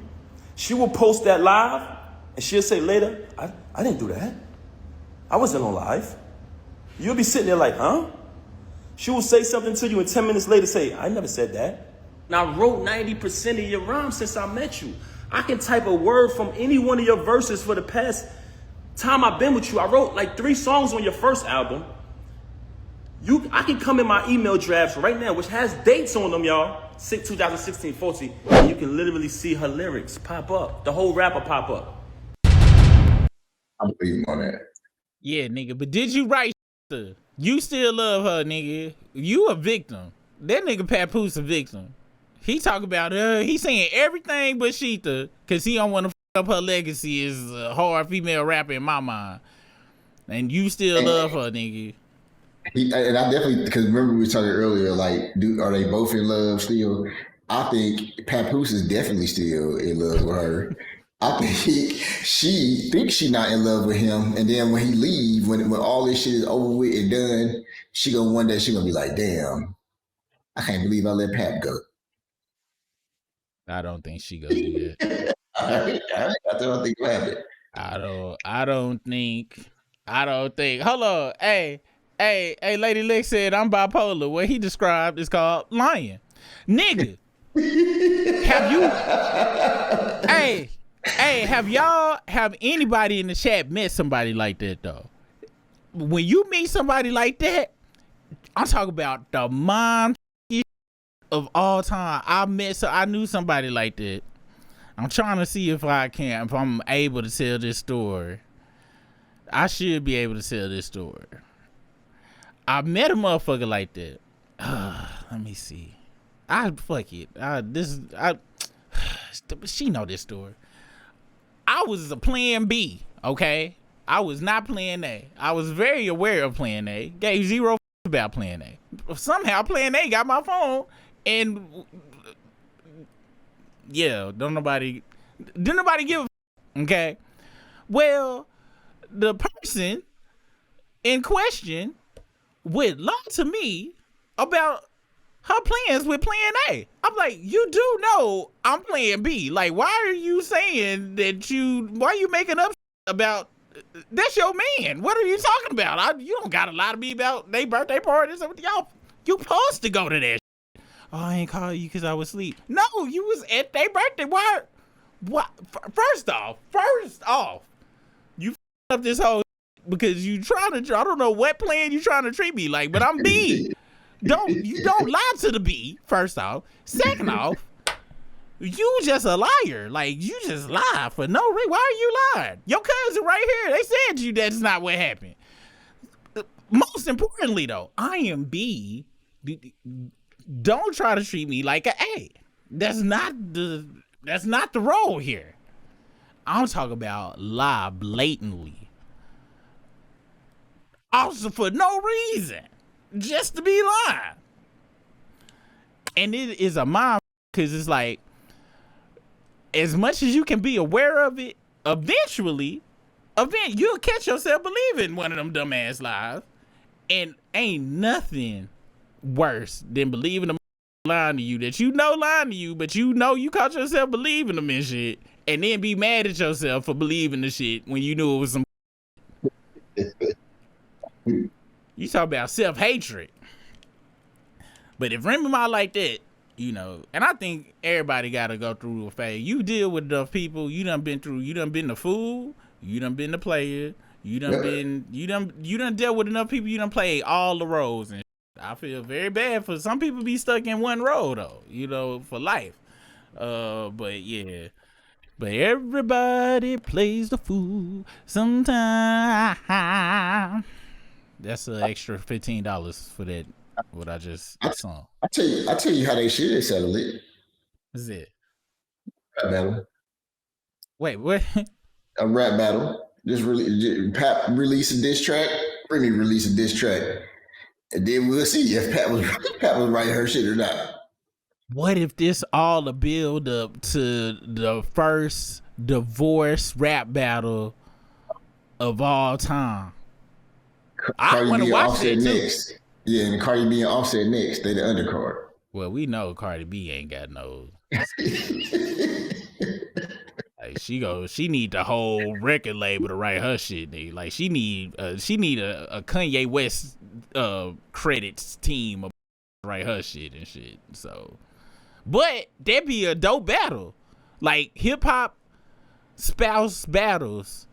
She will post that live, and she'll say later, I didn't do that. I wasn't on live. You'll be sitting there like, huh? She will say something to you, and 10 minutes later say, I never said that. And I wrote 90% of your rhymes since I met you. I can type a word from any one of your verses for the past time I've been with you. I wrote like 3 songs on your first album. I can come in my email drafts right now, which has dates on them, y'all. 2016, 14. And you can literally see her lyrics pop up. The whole rapper pop up. I'm believing on that. Yeah, nigga. But did you write her? You still love her, nigga. You a victim. That nigga Papoose a victim. He talk about her. He saying everything but Sheetha because he don't want to f up her legacy as a hard female rapper in my mind. And you still love her, nigga. And I definitely, because remember we were talking earlier, like, are they both in love still? I think Papoose is definitely still in love with her. I think she thinks she's not in love with him, and then when he leave, when all this shit is over with and done, one day she gonna be like, damn, I can't believe I let Pap go. I don't think she gonna do that. I don't think it'll happen. I don't think. Hold on. Hey, Lady Lex said I'm bipolar. What he described is called lying. Nigga. Have anybody in the chat met somebody like that though? When you meet somebody like that, I'm talking about the mom of all time. I knew somebody like that. I'm trying to see if I'm able to tell this story. I should be able to tell this story. I met a motherfucker like that. Let me see. She know this story. I was a plan B, okay? I was not plan A. I was very aware of plan A. Gave 0 about plan A. Somehow plan A got my phone, and yeah, didn't nobody give a okay? Well, the person in question would lie to me about her plans with plan A. I'm like, you do know I'm plan B. Like, why are you saying why are you making up about, that's your man. What are you talking about? You don't gotta lie to me about their birthday parties. Y'all, you supposed to go to that shit. Oh, I ain't call you because I was asleep. No, you was at their birthday. Why? What? First off, you up this whole because you trying to, I don't know what plan you trying to treat me like, but I'm B. You don't lie to the B, first off. Second off, you just a liar. Like, you just lie for no reason. Why are you lying? Your cousin right here, they said to you that's not what happened. Most importantly, though, I am B. Don't try to treat me like an A. That's not the role here. I'm talking about lie blatantly. Also for no reason. Just to be lying. And it is a mind, because it's like, as much as you can be aware of it, eventually you'll catch yourself believing one of them dumbass lies. And ain't nothing worse than believing them lying to you that you know lying to you, but you know you caught yourself believing them and shit, and then be mad at yourself for believing the shit when you knew it was some. You talk about self-hatred. But if Remy Ma like that, you know, and I think everybody got to go through a phase. You deal with enough people, you done been the fool, you done been the player, You done dealt with enough people. You done played all the roles, and I feel very bad for some people be stuck in one role though, for life. But yeah. But everybody plays the fool sometime. That's an extra $15 for that. What I just saw. I tell you how they should settle it. What's it? Rap battle. Wait, what? A rap battle. Pat release a diss track. Remy release a diss track, and then we'll see if Pat was writing her shit or not. What if this all a build up to the first divorce rap battle of all time? I want to watch it next. Yeah, and Cardi B and Offset next. They the undercard. Well, we know Cardi B ain't got no. Like she need the whole record label to write her shit, nigga. Like she need a Kanye West credits team to write her shit and shit. So, but that'd be a dope battle, like hip hop spouse battles.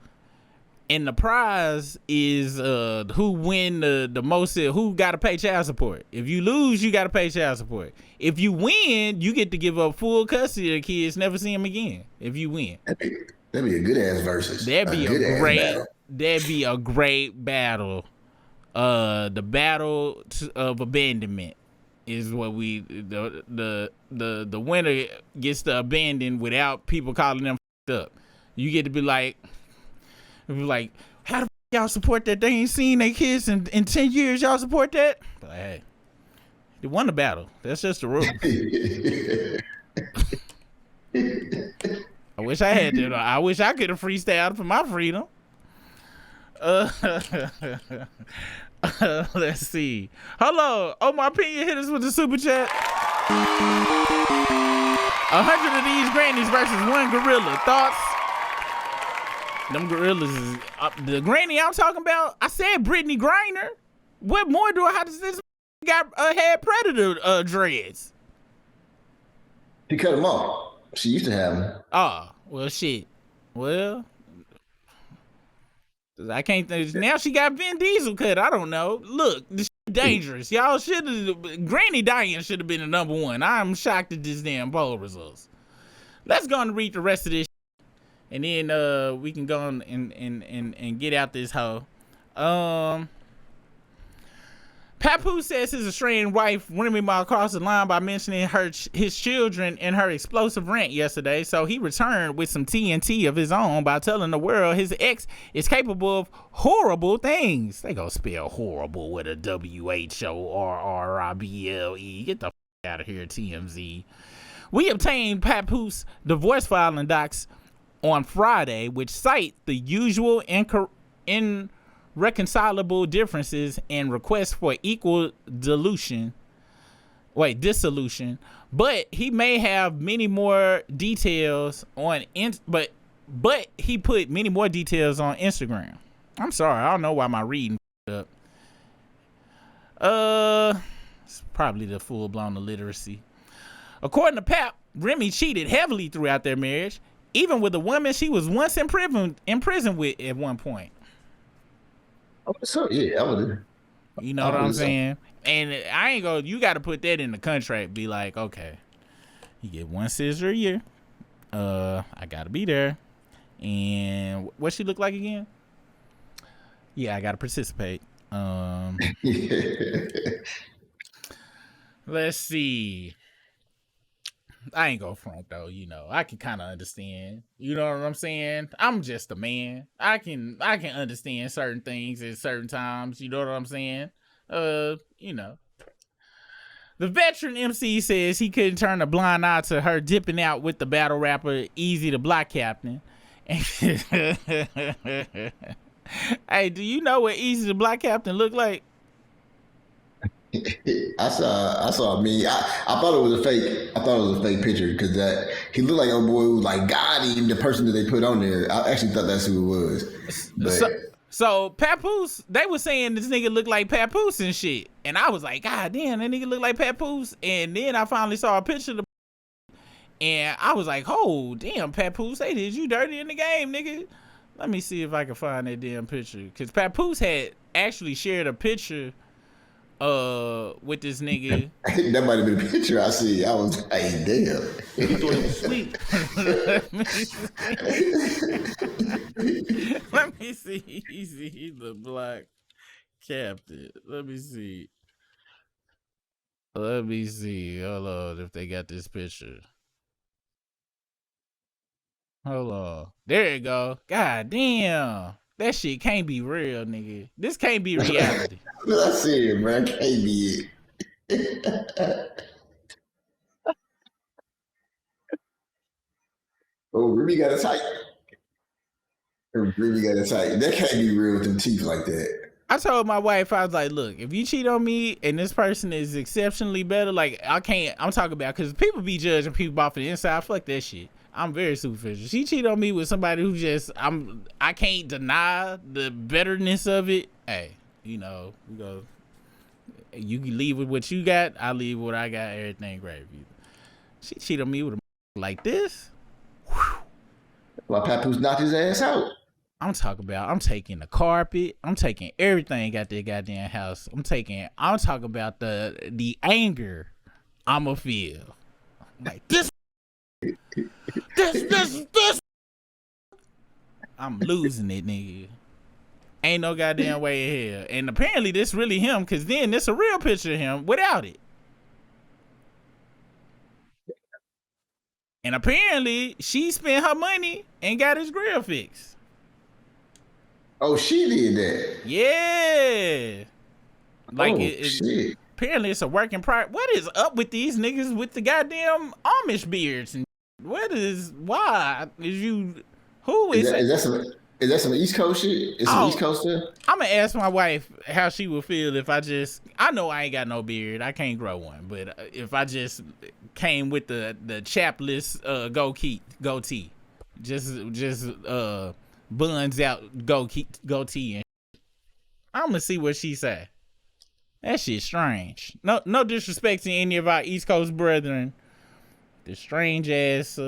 And the prize is who win the most, who got to pay child support. If you lose, you got to pay child support. If you win, you get to give up full custody of the kids, never see them again. If you win, that'd be a good ass versus. That'd be a great battle. The battle of abandonment is what the winner gets to abandon without people calling them up. You get to be like, how the y'all support that? They ain't seen their kids in 10 years. Y'all support that? But hey, they won the battle. That's just the rule. I wish I had that. I wish I could have freestyled for my freedom. Let's see. Hello. Omar Pena hit us with the super chat. 100 of these grannies versus one gorilla. Thoughts? Them gorillas is the granny I'm talking about. I said Brittany Griner. What more do I have to say? This got had predator dreads. He cut them off. She used to have them. Oh well, shit. Well, I can't think. Now she got Vin Diesel cut. I don't know. Look, this shit dangerous. Y'all should have. Granny Diane should have been the number one. I'm shocked at this damn poll results. Let's go and read the rest of this. And then we can go on and get out this hoe. Papoose says his estranged wife Remy Ma crossed the line by mentioning his children in her explosive rant yesterday. So he returned with some TNT of his own by telling the world his ex is capable of horrible things. They gonna spell horrible with a WHORRIBLE. Get the f out of here, TMZ. We obtained Papoose divorce filing docs on Friday, which cite the usual irreconcilable differences and requests for equal dissolution. But he may have many more details on but he put many more details on Instagram. I'm sorry, I don't know why my reading up. It's probably the full-blown illiteracy. According to Pap, Remy cheated heavily throughout their marriage, even with a woman she was once in prison with at one point. So yeah, I would. You know what I'm saying? And I ain't go. You got to put that in the contract. Be like, okay, you get one scissor a year. I gotta be there. And what she look like again? Yeah, I gotta participate. Let's see. I ain't go front though, I can kind of understand. You know what I'm saying? I'm just a man. I can understand certain things at certain times. You know what I'm saying? The veteran MC says he couldn't turn a blind eye to her dipping out with the battle rapper Easy the Block Captain. Hey, do you know what Easy the Block Captain looked like? I saw me. I thought it was a fake. I thought it was a fake picture because that he looked like a boy who was like God, even the person that they put on there. I actually thought that's who it was. But so Papoose, they were saying this nigga looked like Papoose and shit, and I was like, God damn, that nigga look like Papoose. And then I finally saw a picture of and I was like, oh damn, Papoose, they did you dirty in the game, nigga. Let me see if I can find that damn picture. Because Papoose had actually shared a picture with this nigga. That might have been a picture I see. I was like, damn. He thought he was asleep. Let me see. He's the black captain. Let me see. Hold on if they got this picture. Hold on. There you go. God damn. That shit can't be real, nigga. This can't be reality. I see it, man. Can't be it. Oh, Remy got a tight. Remy got a tight. That can't be real with them teeth like that. I told my wife, I was like, look, if you cheat on me and this person is exceptionally better, like, I'm talking about, because people be judging people off the inside. Fuck that shit. I'm very superficial. She cheated on me with somebody who just, I can't deny the betterness of it. Hey, you know, you can leave with what you got. I leave with what I got. Everything great. She cheated on me with a like this. Well, Papoose knocked his ass out. I'm talking about, I'm taking the carpet. I'm taking everything out that goddamn house. I'm talking about the anger I'ma feel. Like this. I'm losing it, nigga. Ain't no goddamn way in hell. And apparently this really him, because then this a real picture of him without it. And apparently she spent her money and got his grill fixed. Oh, she did that. Yeah. Like shit. Apparently it's a work in progress. What is up with these niggas with the goddamn Amish beards? And why is you, who is that? Is that some East Coast shit? Is some East Coast stuff? I'm gonna ask my wife how she would feel if I know I ain't got no beard. I can't grow one. But if I just came with the chapless goatee. Just buns out goatee and I'm gonna see what she say. That shit's strange. No disrespect to any of our East Coast brethren. The strange ass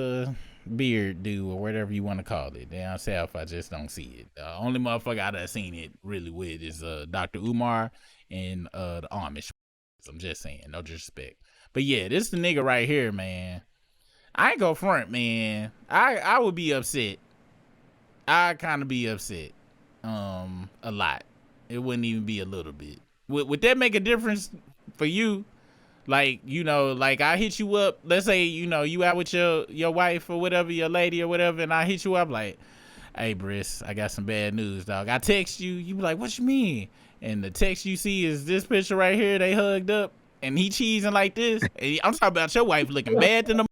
beard dude or whatever you want to call it. Down south, I just don't see it. The only motherfucker I done seen it really with is Dr. Umar and the Amish. I'm just saying, no disrespect. But yeah, this the nigga right here, man. I ain't go front, man. I would be upset. I kind of be upset. A lot. It wouldn't even be a little bit. Would that make a difference for you? Like, you know, like I hit you up. Let's say, you know, you out with your wife or whatever, your lady or whatever, and I hit you up like, hey, Briss, I got some bad news, dog. I text you. You be like, what you mean? And the text you see is this picture right here. They hugged up, and he cheesing like this. And I'm talking about your wife looking bad than the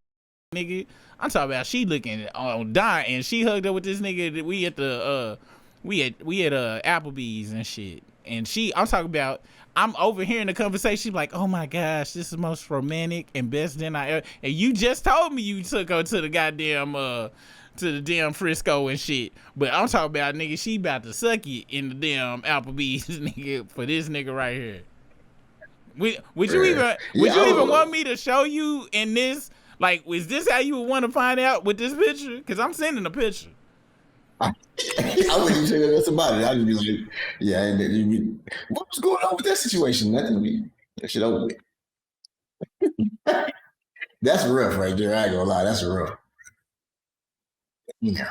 nigga. I'm talking about she looking on dying, and she hugged up with this nigga that we at Applebee's and shit. And I'm talking about, I'm overhearing the conversation like, oh my gosh, this is the most romantic and best dinner I ever. And you just told me you took her to the goddamn to the damn Frisco and shit. But I'm talking about, nigga, she about to suck it in the damn Applebee's, nigga, for this nigga right here. Would you even want me to show you in this? Like, was this how you would want to find out with this picture? Because I'm sending a picture. I wouldn't even say that to somebody. I'd be like, yeah, and what was going on with that situation? Nothing. That shit over with. That's rough right there. I ain't gonna lie. That's rough. Yeah.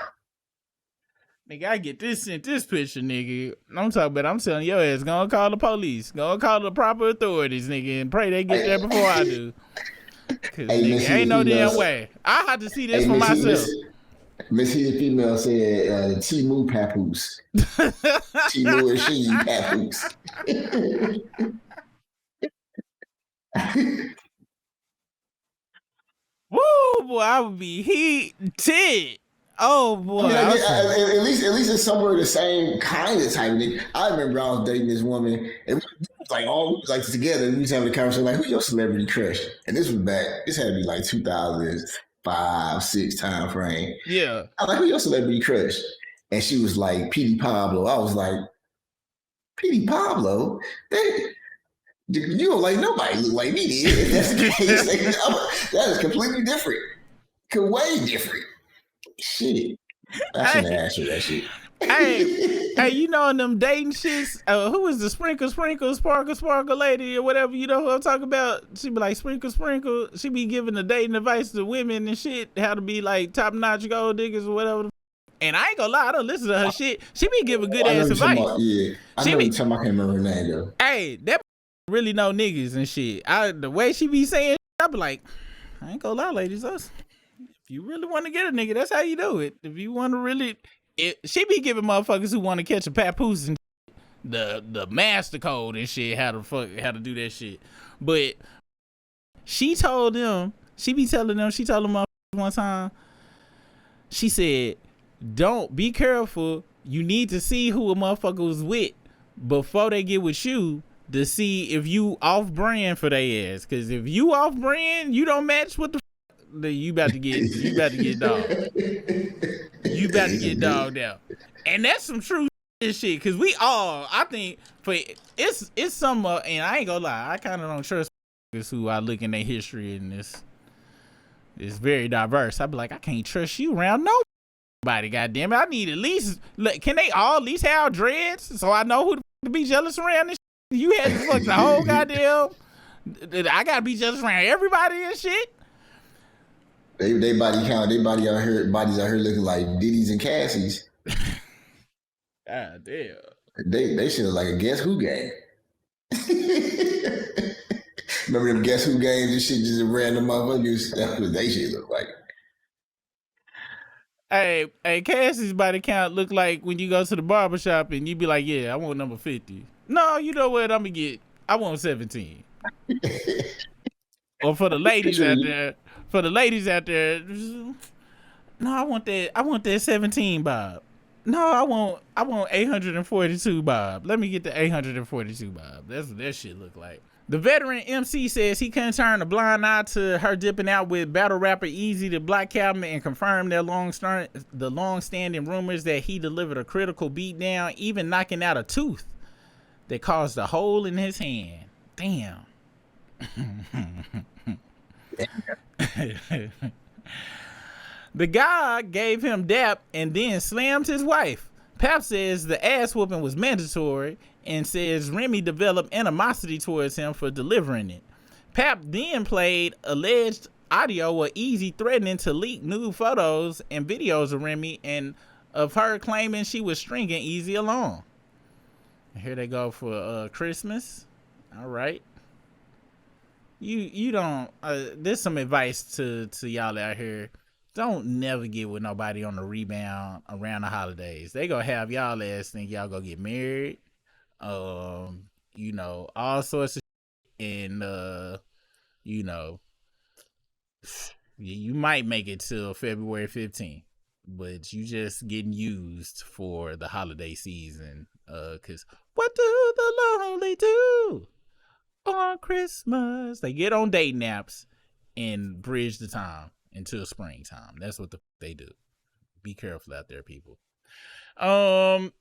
Nigga, I get sent this picture, nigga. I'm telling your ass, gonna call the police. Gonna call the proper authorities, nigga, and pray they get there before I do. Cause nigga, ain't no damn way. I had to see this for myself. Miss Heated Female said, T-Moo Papoose. T-Moo and she Papoose. Woo, boy, I would be heated. Oh boy. I mean, at least it's somewhere the same kind of type of thing. I remember I was dating this woman and we was like together and we was having a conversation like, who's your celebrity crush? And this had to be like 2005, 6 time frame. Yeah. I was like, who's your celebrity crush? And she was like, Petey Pablo. I was like, Petey Pablo? You don't like nobody look like me. If that's the case, that is completely different. Way different. Shit. I shouldn't have asked her that shit. Hey, you know in them dating shits, who is the sprinkle, sparkle lady or whatever, you know who I'm talking about? She be like, sprinkle. She be giving the dating advice to women and shit, how to be like top-notch gold diggers or whatever. And I ain't gonna lie, I don't listen to her shit. She be giving good ass advice. I know you're talking about, I can't remember her name though. Hey, that really know niggas and shit. The way she be saying, I be like, I ain't gonna lie, ladies, if you really want to get a nigga, that's how you do it. If you want to really... she be giving motherfuckers who want to catch a Papoose and the master code and shit, how to do that shit. But she told them motherfuckers one time, she said, don't be careful. You need to see who a motherfucker was with before they get with you to see if you off brand for their ass. Cause if you off brand, you don't match with you about to get dogged. You about to get dogged out. And that's some true shit. Cause we all, I think, it's some, and I ain't gonna lie, I kind of don't trust who I look in their history and it's very diverse. I be like, I can't trust you around nobody, goddamn it. I need at least, can they all at least have dreads so I know who to be jealous around this shit? You had to fuck the whole goddamn, I gotta be jealous around everybody and shit. They bodies out here looking like Diddy's and Cassie's. God damn. They should look like a Guess Who game. Remember them Guess Who games and shit, just random motherfuckers? That's what they should look like. Hey, Cassie's body count look like when you go to the barbershop and you be like, yeah, I want number 50. No, you know what? I want 17. Or for the ladies out there, no, I want that 17 bob. No, I want 842 bob. Let me get the 842 bob. That's what that shit look like. The veteran MC says he couldn't turn a blind eye to her dipping out with battle rapper Easy the Black Cabinet and confirmed the long-standing rumors that he delivered a critical beatdown, even knocking out a tooth that caused a hole in his hand. Damn. The guy gave him dap and then slammed his wife. Pap says the ass whooping was mandatory and says Remy developed animosity towards him for delivering it. Pap then played alleged audio of Easy threatening to leak nude photos and videos of Remy and of her claiming she was stringing Easy along. Here they go for Christmas. All right. You don't, there's some advice to y'all out here. Don't never get with nobody on the rebound around the holidays. They gonna have y'all ass think y'all gonna get married. You know, all sorts of shit. And, you know, you might make it till February 15th, but you just getting used for the holiday season. Cause what do the lonely do on Christmas? They get on dating apps and bridge the time until springtime. That's what they do. Be careful out there, people.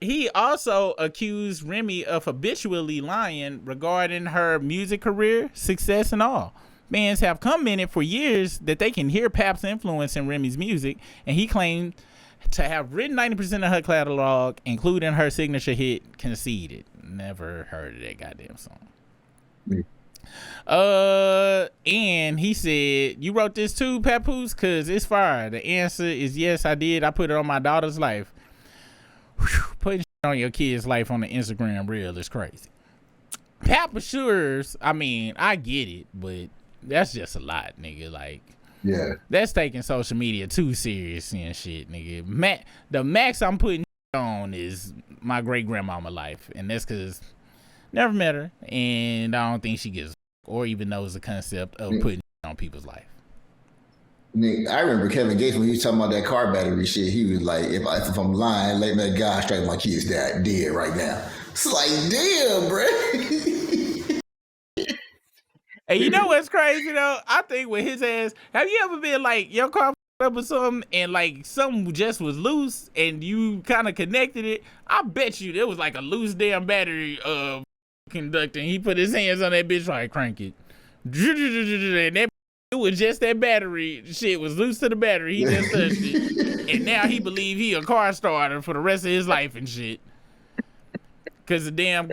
He also accused Remy of habitually lying regarding her music career, success, and all. Fans have commented for years that they can hear Pap's influence in Remy's music, and he claimed to have written 90% of her catalog, including her signature hit, Conceited. Never heard of that goddamn song. And he said, you wrote this too, Papoose? Cause it's fire. The answer is yes, I did. I put it on my daughter's life. Whew, putting shit on your kid's life on the Instagram reel is crazy. Pap assures, I mean, I get it, but that's just a lot, nigga. Like, yeah, that's taking social media too serious and shit, nigga. The max I'm putting on is my great grandmama life, and that's cause never met her, and I don't think she gives or even knows the concept of putting on people's life. Nick, I remember Kevin Gates when he was talking about that car battery shit. He was like, if I'm lying, let that guy strike my kid's dead right now. It's like, damn, bro. Hey, you know what's crazy though? I think with his ass, have you ever been like your car up or something and like something just was loose and you kind of connected it? I bet you there was like a loose damn battery conductor and he put his hands on that bitch like crank it. And that it was just that battery shit was loose to the battery. He just touched it. And now he believe he a car starter for the rest of his life and shit. Cause the damn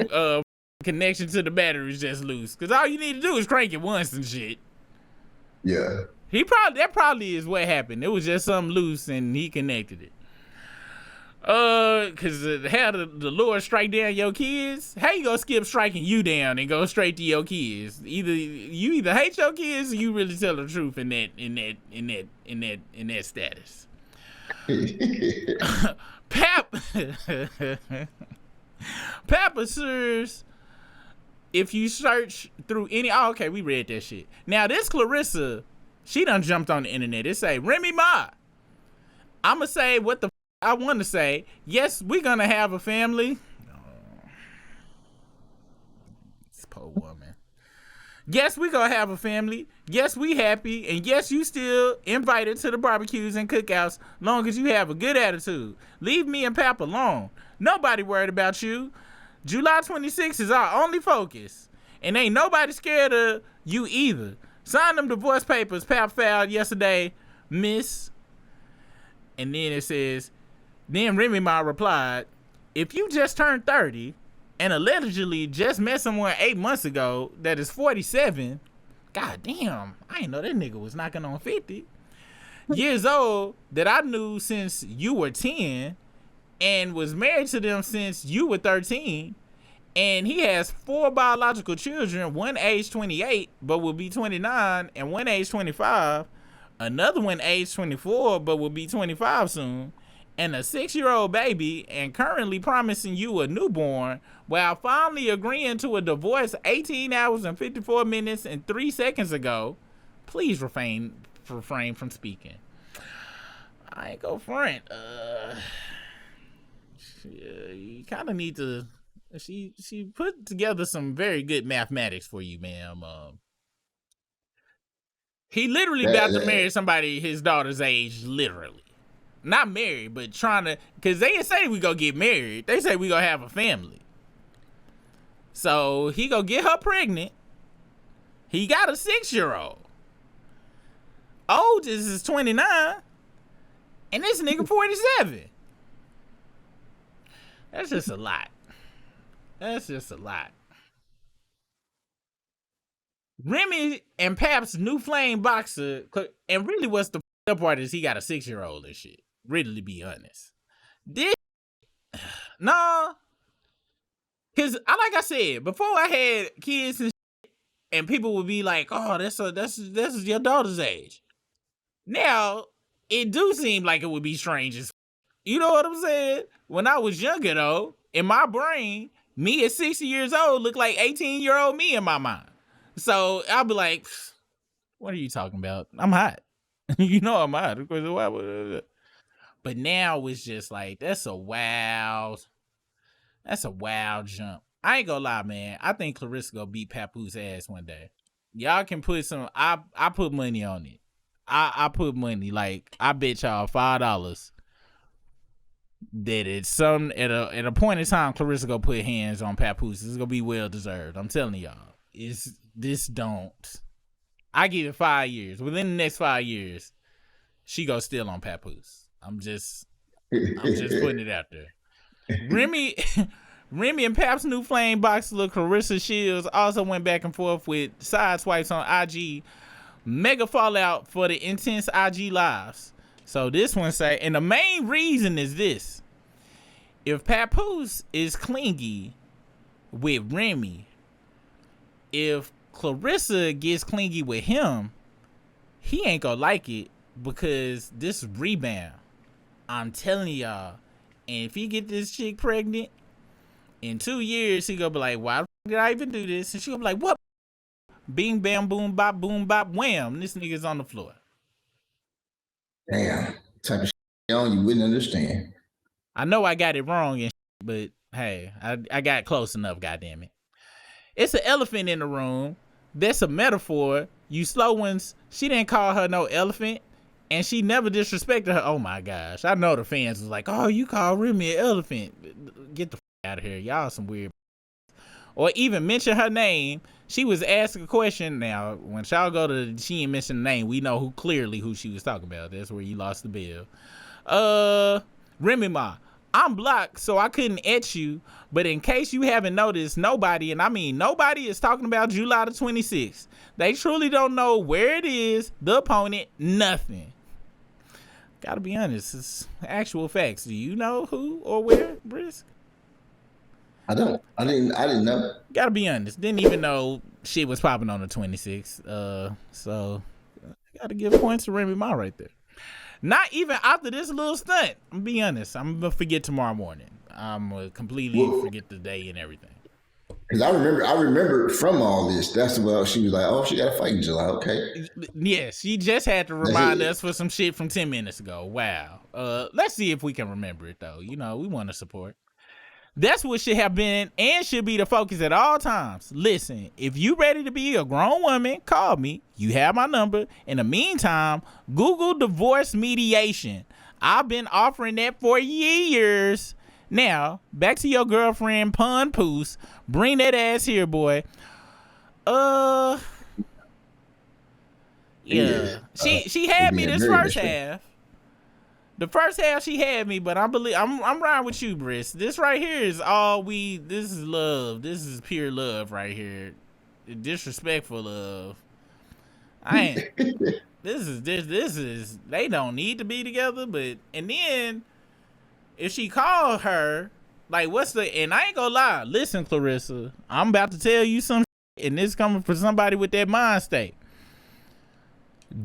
connection to the battery is just loose. Cause all you need to do is crank it once and shit. Yeah. That probably is what happened. It was just something loose and he connected it. Cause how the Lord strike down your kids? How you gonna skip striking you down and go straight to your kids? You either hate your kids or you really tell the truth in that status. Papoose, if you search through any, okay, we read that shit. Now this Clarissa, she done jumped on the internet. It say, Remy Ma, I'ma say what the I want to say. Yes, we're gonna have a family. Oh, this poor woman. Yes, we gonna have a family. Yes, we happy. And yes, you still invited to the barbecues and cookouts long as you have a good attitude. Leave me and Pap alone. Nobody worried about you. July 26th is our only focus. And ain't nobody scared of you either. Sign them divorce papers Pap filed yesterday, miss. And then it says, then Remy Ma replied, if you just turned 30 and allegedly just met someone 8 months ago that is 47, god damn, I didn't know that nigga was knocking on 50 years old that I knew since you were 10 and was married to them since you were 13, and he has 4 biological children, one age 28 but will be 29, and one age 25, another one age 24 but will be 25 soon, and a 6-year-old baby, and currently promising you a newborn, while finally agreeing to a divorce 18 hours and 54 minutes and 3 seconds ago, please refrain from speaking. I ain't go front. You kind of need to. She put together some very good mathematics for you, ma'am. He literally about to marry somebody his daughter's age, literally. Not married, but trying to, because they didn't say we gonna get married. They say we gonna have a family. So he gonna get her pregnant. He got a 6-year-old. Oldest is 29. And this nigga 47. That's just a lot. That's just a lot. Remy and Pap's new flame boxer, and really what's the up part is he got a 6-year-old and shit. Really, to be honest. This, no. Cause like I said, before I had kids and shit, and people would be like, oh, that's your daughter's age. Now, it do seem like it would be strange as you know what I'm saying? When I was younger though, in my brain, me at 60 years old looked like 18-year-old me in my mind. So I'll be like, what are you talking about? I'm hot. You know I'm hot. But now it's just like, that's a wild jump. I ain't gonna lie, man. I think Clarissa gonna beat Papoose ass one day. Y'all can put some, I put money on it. I put money, like, I bet y'all $5 that at a point in time, Clarissa gonna put hands on Papoose. This is gonna be well deserved. I'm telling y'all. I give it 5 years. Within the next 5 years, she go still on Papoose. I'm just putting it out there. Remy and Pap's new flame boxer, Clarissa Shields, also went back and forth with side swipes on IG. Mega fallout for the intense IG lives. So this one say, and the main reason is this: if Papoose is clingy with Remy, if Clarissa gets clingy with him, he ain't gonna like it because this rebound. I'm telling y'all, and if he get this chick pregnant, in 2 years, he gonna be like, why did I even do this? And she gonna be like, what? Bing, bam, boom, bop, wham. This nigga's on the floor. Damn. Type of shit on you wouldn't understand. I know I got it wrong, and but hey, I got close enough, goddammit. It's an elephant in the room. That's a metaphor. You slow ones, she didn't call her no elephant, and she never disrespected her. Oh my gosh. I know the fans was like, oh, you call Remy an elephant. Get the out of here. Y'all some weird. Or even mention her name. She was asked a question. Now, when y'all go to she ain't mention the name, we know clearly who she was talking about. That's where you lost the bill. Remy Ma, I'm blocked, so I couldn't at you. But in case you haven't noticed, nobody, and I mean nobody, is talking about July the 26th. They truly don't know where it is, the opponent, nothing. Gotta be honest, it's actual facts. Do you know who or where, Brisk? I don't. I didn't know. Gotta be honest. Didn't even know shit was popping on the 26th. So gotta give points to Remy Ma right there. Not even after this little stunt. I'm gonna be honest. I'm gonna forget tomorrow morning. I'm gonna completely forget the day and everything. Because I remember from all this, that's what she was like, oh, she got a fight in July, okay. Yes, she just had to remind us for some shit from 10 minutes ago. Wow. Let's see if we can remember it though. You know, we want to support. That's what should have been and should be the focus at all times. Listen, if you ready to be a grown woman, call me. You have my number. In the meantime, Google divorce mediation. I've been offering that for years. Now, back to your girlfriend, Papoose. Bring that ass here, boy. Yeah. She had me this first half. The first half she had me, but I'm riding with you, Briss. This right here is this is love. This is pure love right here. Disrespectful love. This is they don't need to be together, and then if she called her, like and I ain't gonna lie, listen, Clarissa, I'm about to tell you some shit, and this coming from somebody with that mind state.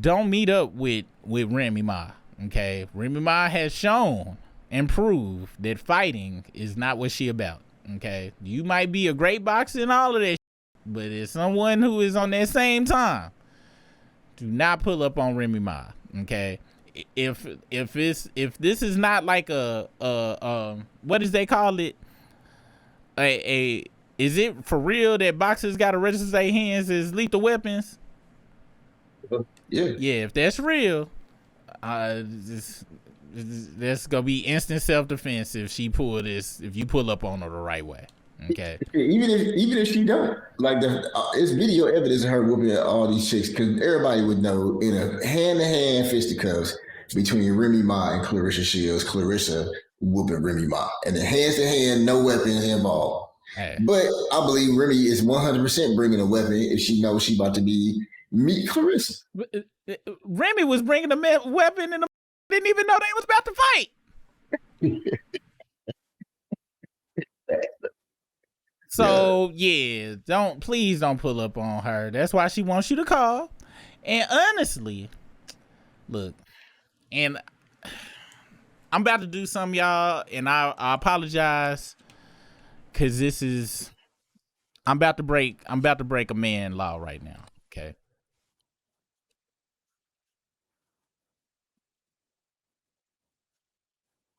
Don't meet up with Remy Ma. Okay, Remy Ma has shown and proved that fighting is not what she about. Okay, you might be a great boxer and all of that shit, but as someone who is on that same time, do not pull up on Remy Ma. Okay, if this is not like a what does they call it? Is it for real that boxers got to register their hands as lethal weapons? Yeah. Yeah, if that's real. That's gonna be instant self-defense if you pull up on her the right way. Okay. Even if she don't, like it's video evidence of her whooping all these chicks, because everybody would know in a hand-to-hand fisticuffs between Remy Ma and Clarissa Shields, Clarissa whooping Remy Ma, and the hands-to-hand, no weapons involved. Hey. But I believe Remy is 100% bringing a weapon if she knows she about to meet Clarissa. Remy was bringing a weapon and didn't even know they was about to fight. So yeah, please don't pull up on her. That's why she wants you to call. And honestly, look, and I'm about to do something, y'all, and I apologize, cause I'm about to break a man law right now. Okay.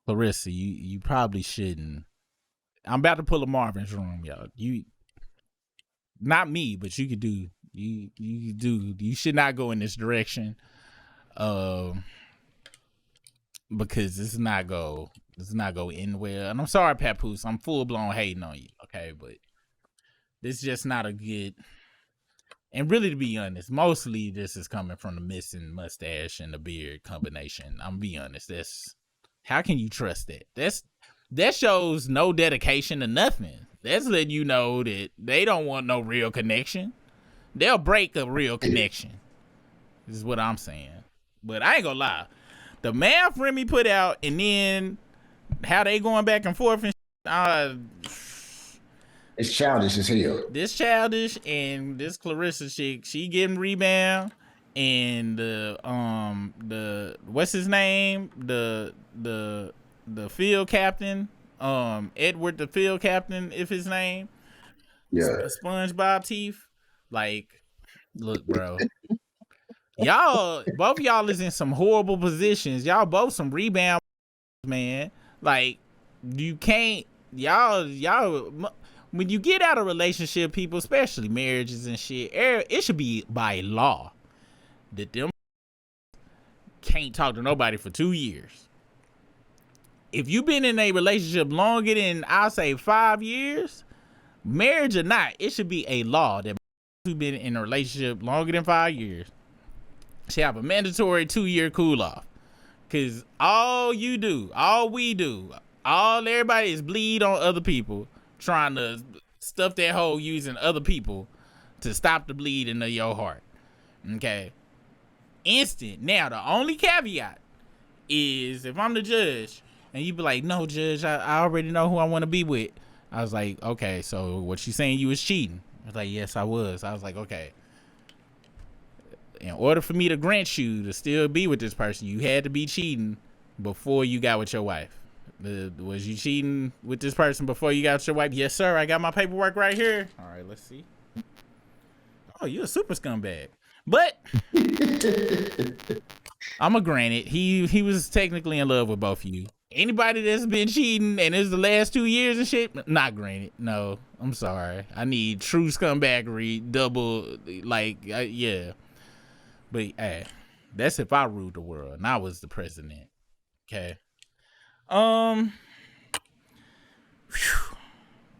Clarissa, you probably shouldn't. I'm about to pull a Marvin's Room, y'all. You, not me, but you could do. You should not go in this direction, because this is not go end well. And I'm sorry, Papoose, I'm full blown hating on you, okay? But this is just not a good. And really, to be honest, mostly this is coming from the missing mustache and the beard combination. I'm be honest. How can you trust that? That shows no dedication to nothing. That's letting you know that they don't want no real connection. They'll break a real connection. This is what I'm saying. But I ain't gonna lie. The math Remy put out, and then how they going back and forth and it's childish as hell. This childish, and this Clarissa chick, she getting rebound, and the what's his name? The field captain, Edward, the field captain, if his name. Yeah. SpongeBob teeth. Like, look, bro. Both y'all is in some horrible positions. Y'all both some rebound, man. Like, you can't, y'all, when you get out of relationship, people, especially marriages and shit, it should be by law that them can't talk to nobody for 2 years. If you've been in a relationship longer than, I'll say, 5 years, marriage or not, it should be a law that who've been in a relationship longer than 5 years should have a mandatory 2-year cool off. Cause all we do, all everybody is bleed on other people, trying to stuff that hole using other people to stop the bleeding of your heart. Okay. Instant. Now the only caveat is if I'm the judge and you be like, no, judge, I already know who I want to be with. I was like, okay, so what you saying you was cheating? I was like, yes, I was. I was like, okay. In order for me to grant you to still be with this person, you had to be cheating before you got with your wife. Was you cheating with this person before you got with your wife? Yes, sir. I got my paperwork right here. All right, let's see. Oh, you a super scumbag. But I'm going to grant it. He was technically in love with both of you. Anybody that's been cheating and it's the last 2 years and shit, not granted. No, I'm sorry. I need true scumbaggery, double, yeah. But hey, that's if I ruled the world and I was the president. Okay.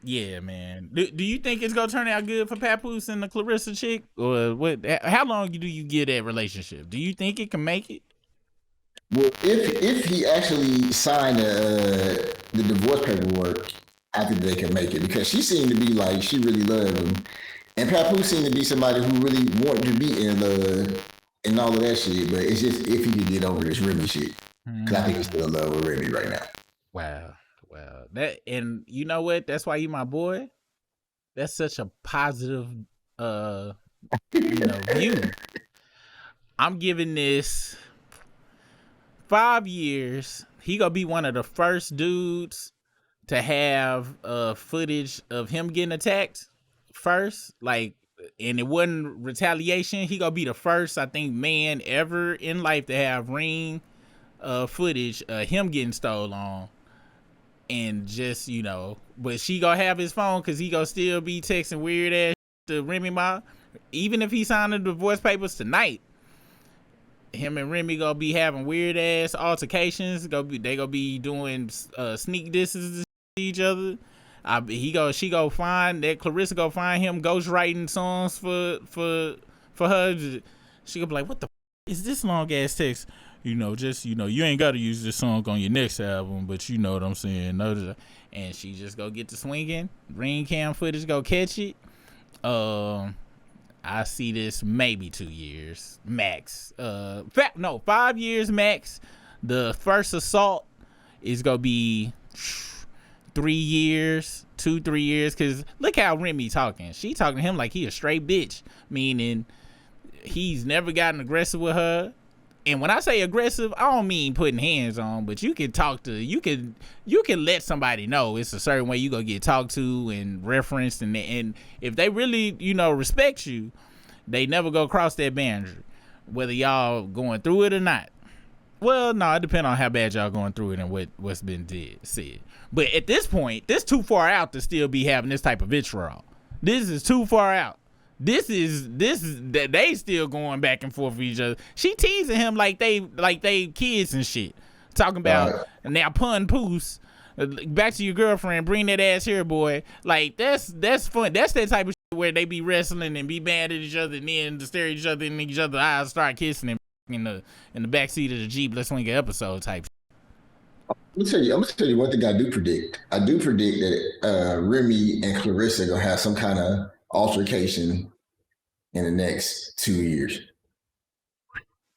Yeah, man. Do you think it's gonna turn out good for Papoose and the Clarissa chick, or what? How long do you give that relationship? Do you think it can make it? Well, if he actually signed the divorce paperwork, I think they can make it, because she seemed to be like she really loved him, and Papoose seemed to be somebody who really wanted to be in love and all of that shit. But it's just if he could get over this Remy shit, because I think he's still in love with Remy right now. Wow. That, and you know what? That's why you my boy. That's such a positive view. I'm giving this 5 years. He gonna be one of the first dudes to have footage of him getting attacked first, like, and it wasn't retaliation. He gonna be the first, I think, man ever in life to have ring footage of him getting stolen on. And just, but she gonna have his phone because he gonna still be texting weird ass to Remy Ma. Even if he signed the divorce papers tonight, him and Remy gonna be having weird ass altercations. They gonna be doing sneak disses to each other. She go find that Clarissa go find him ghostwriting songs for her. She gonna be like, what the is this long ass text? You ain't got to use this song on your next album, but you know what I'm saying. And she just go get to swinging. Ring cam footage go catch it. I see this maybe 2 years max. 5 years max. The first assault is gonna be 3 years, 2-3 years. Cause look how Remy talking. She talking to him like he a straight bitch, meaning he's never gotten aggressive with her. And when I say aggressive, I don't mean putting hands on, but you can let somebody know it's a certain way you gonna get talked to and referenced, and if they really, respect you, they never go cross that boundary, whether y'all going through it or not. Well, no, it depends on how bad y'all going through it and what's been said. But at this point, this too far out to still be having this type of vitriol. This is too far out. This is that they still going back and forth with each other. She teasing him like they kids and shit. Talking about now Papoose, back to your girlfriend, bring that ass here, boy. Like that's fun. That's that type of shit where they be wrestling and be mad at each other and then to stare at each other in each other's eyes, start kissing and in the backseat of the Jeep, let's swing an episode type. I'm gonna tell you one thing I do predict. I do predict that Remy and Clarissa gonna have some kind of altercation in the next 2 years.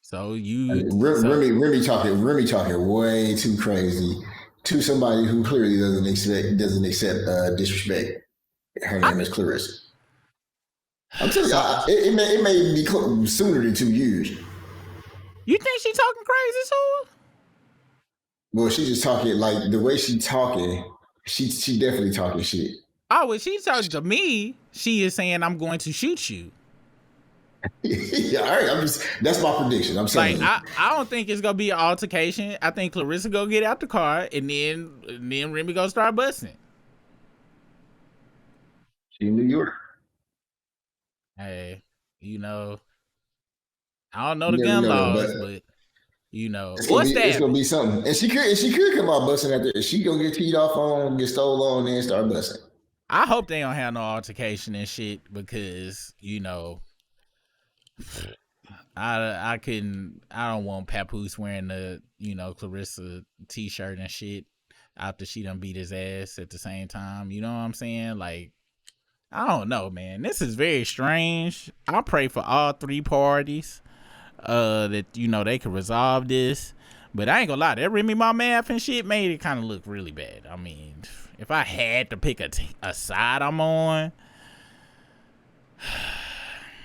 So Remy talking way too crazy to somebody who clearly doesn't accept disrespect. Her name is Clarissa. I'm telling you, it may be sooner than 2 years. You think she talking crazy, Soooo? Well, she's just talking like the way she talking. She definitely talking shit. Oh, when she's talking to me, she is saying, "I'm going to shoot you." Yeah, all right. That's my prediction. I'm saying. Like, I don't think it's gonna be an altercation. I think Clarissa go get out the car, and then Remy go start busting. She in New York. Hey, I don't know the gun laws, but it's gonna be something. And she could come out busting after. She gonna get teed off on, get stole on, and then start busting. I hope they don't have no altercation and shit because I don't want Papoose wearing the Clarissa t-shirt and shit after she done beat his ass at the same time. You know what I'm saying? Like, I don't know, man. This is very strange. I pray for all three parties that they can resolve this. But I ain't gonna lie, that Remy Ma math and shit made it kind of look really bad. I mean, if I had to pick a side I'm on,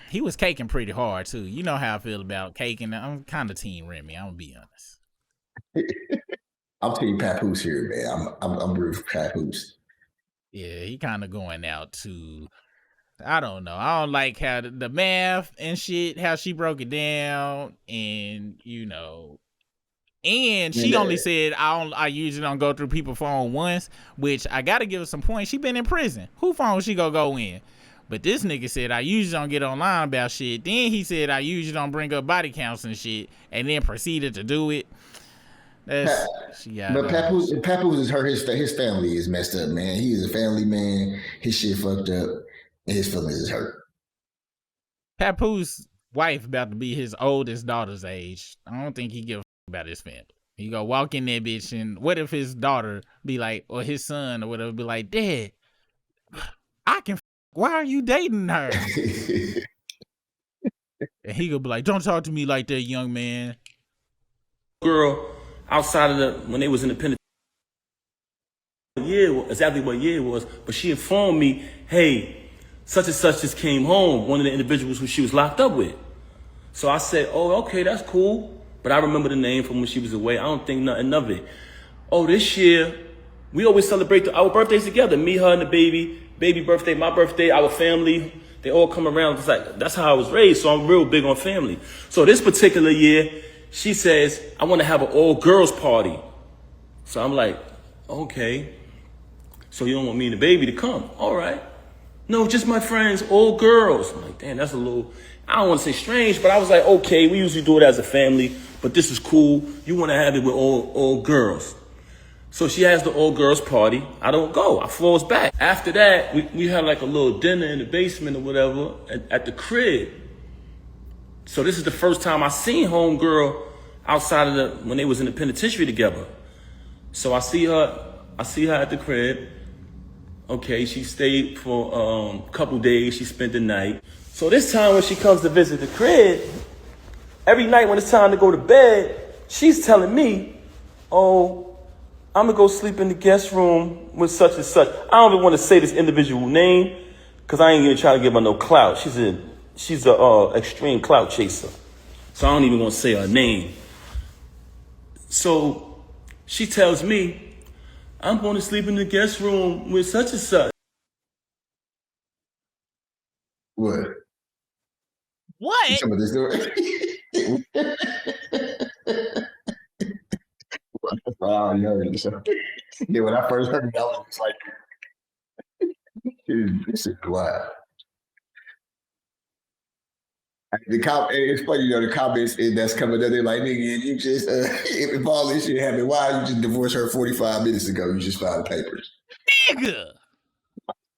he was caking pretty hard too. You know how I feel about caking. I'm kind of team Remy. I'm gonna be honest. I'm team Papoose here, man. I'm rooting for Papoose. Yeah, he kind of going out to. I don't know. I don't like how the math and shit, how she broke it down, and and she only said I usually don't go through people's phone once, which I gotta give her some points. She been in prison. Who phone she gonna go in? But this nigga said I usually don't get online about shit. Then he said I usually don't bring up body counts and shit, and then proceeded to do it. But Papoose is hurt. His family is messed up, man. He is a family man. His shit fucked up, and his feelings is hurt. Papoose wife about to be his oldest daughter's age. I don't think he give a about his family. He go walk in there, bitch, and what if his daughter be like, or his son or whatever be like, Dad, I can. Why are you dating her? And he gonna be like, don't talk to me like that, young man. Girl, outside of when they was in the penitentiary, exactly what year it was, but she informed me, hey, such and such just came home, one of the individuals who she was locked up with. So I said, oh, okay, that's cool. But I remember the name from when she was away. I don't think nothing of it. Oh, this year, we always celebrate our birthdays together. Me, her, and the baby birthday, my birthday, our family. They all come around. It's like, that's how I was raised, so I'm real big on family. So this particular year, she says, I want to have an all-girls party. So I'm like, okay. So you don't want me and the baby to come? All right. No, just my friends, all girls. I'm like, damn, that's a little, I don't want to say strange, but I was like, okay, we usually do it as a family, but this is cool. You want to have it with all girls. So she has the all girls party. I don't go. I falls back. After that, we had like a little dinner in the basement or whatever at the crib. So this is the first time I seen homegirl outside of when they was in the penitentiary together. So I see her at the crib. Okay, she stayed for a couple days. She spent the night. So this time when she comes to visit the crib, every night when it's time to go to bed, she's telling me, oh, I'm gonna go sleep in the guest room with such and such. I don't even want to say this individual name because I ain't gonna try to give her no clout. She's a extreme clout chaser. So I don't even want to say her name. So she tells me, I'm going to sleep in the guest room with such and such. What? What? Some of this story. Wow, yeah, when I first heard it, I was like, this is wild. It's funny, the comments that's coming up, they're like, nigga, you just, if all this shit happened, why you just divorced her 45 minutes ago? You just filed papers. Nigga!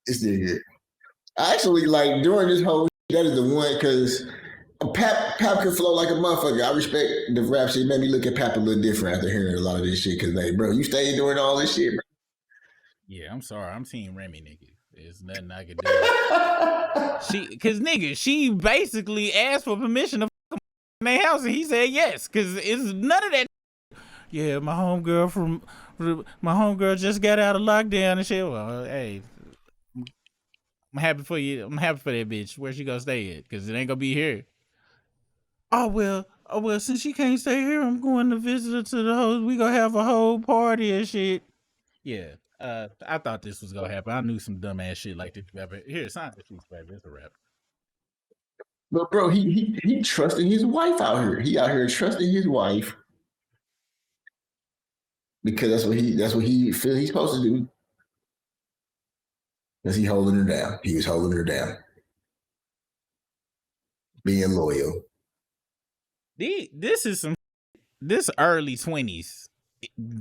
This nigga. Actually, like, during this whole that is the one, because Pap can flow like a motherfucker. I respect the rap shit. It made me look at Pap a little different after hearing a lot of this shit, because, like, bro, you stayed doing all this shit, bro. Yeah, I'm sorry. I'm team Remy, nigga. There's nothing I can do. She basically asked for permission to fuck in their house, and he said yes, because it's none of that. Yeah, my homegirl just got out of lockdown and shit. Well, hey, I'm happy for you. I'm happy for that bitch. Where she gonna stay at? Because it ain't gonna be here. Oh well, since she can't stay here, I'm going to visit her to the host. We gonna have a whole party and shit. Yeah. I thought this was gonna happen. I knew some dumbass shit like this. Here, sign the truth, baby. It's a rap. But bro, he trusting his wife out here. He out here trusting his wife because that's what he feel he's supposed to do. Because he holding her down. He was holding her down. Being loyal. This is this early 20s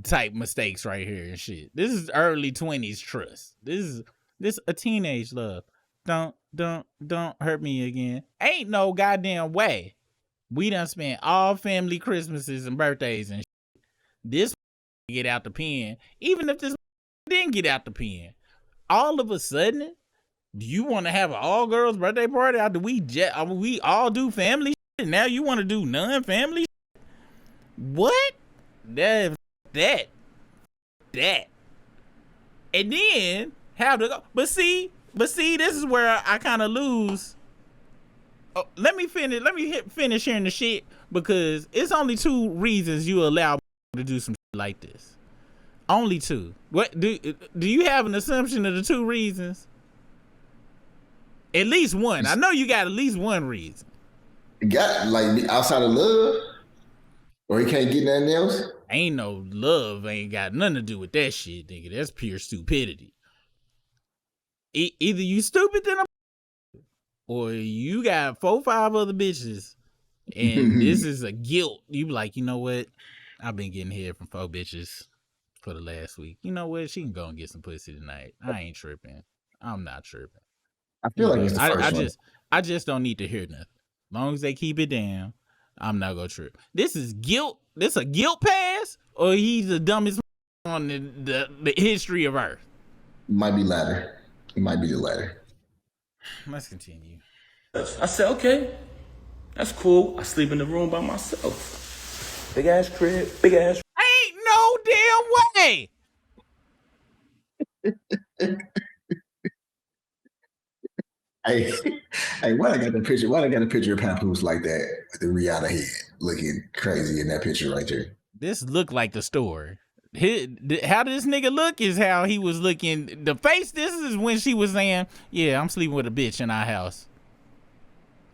type mistakes right here and shit. This is early 20s trust. This a teenage love. Don't hurt me again. Ain't no goddamn way We done spent all family Christmases and birthdays and shit. This get out the pen. Even if this didn't get out the pen, all of a sudden, do you want to have an all-girls birthday party after we all do family shit? Now you want to do non-family shit? What? That. And then have to go. But see, this is where I kind of lose. Oh, let me finish hearing the shit, because it's only 2 reasons you allow to do some shit like this. Only 2. What do you have an assumption of the 2 reasons? At least one. I know you got at least one reason. Got like outside of love, or he can't get nothing else. Ain't no love. Ain't got nothing to do with that shit, nigga. That's pure stupidity. Either you stupid than a, or you got 4, 5 other bitches, and this is a guilt. You be like, you know what? I've been getting head from 4 bitches for the last week. You know what? She can go and get some pussy tonight. I ain't tripping. I'm not tripping. I feel like it's the first one. I just don't need to hear nothing. As long as they keep it down, I'm not gonna trip. This is guilt. This a guilt pass, or he's the dumbest on the history of Earth. Might be latter. It might be the latter. Let's continue. I said, okay, that's cool. I sleep in the room by myself. Big ass crib, big ass. Ain't no damn way. Hey, why I got the picture? Why I got a picture of Papoose like that with the Rihanna head looking crazy in that picture right there? This looked like the story. How this nigga look is how he was looking. The face, this is when she was saying, yeah, I'm sleeping with a bitch in our house.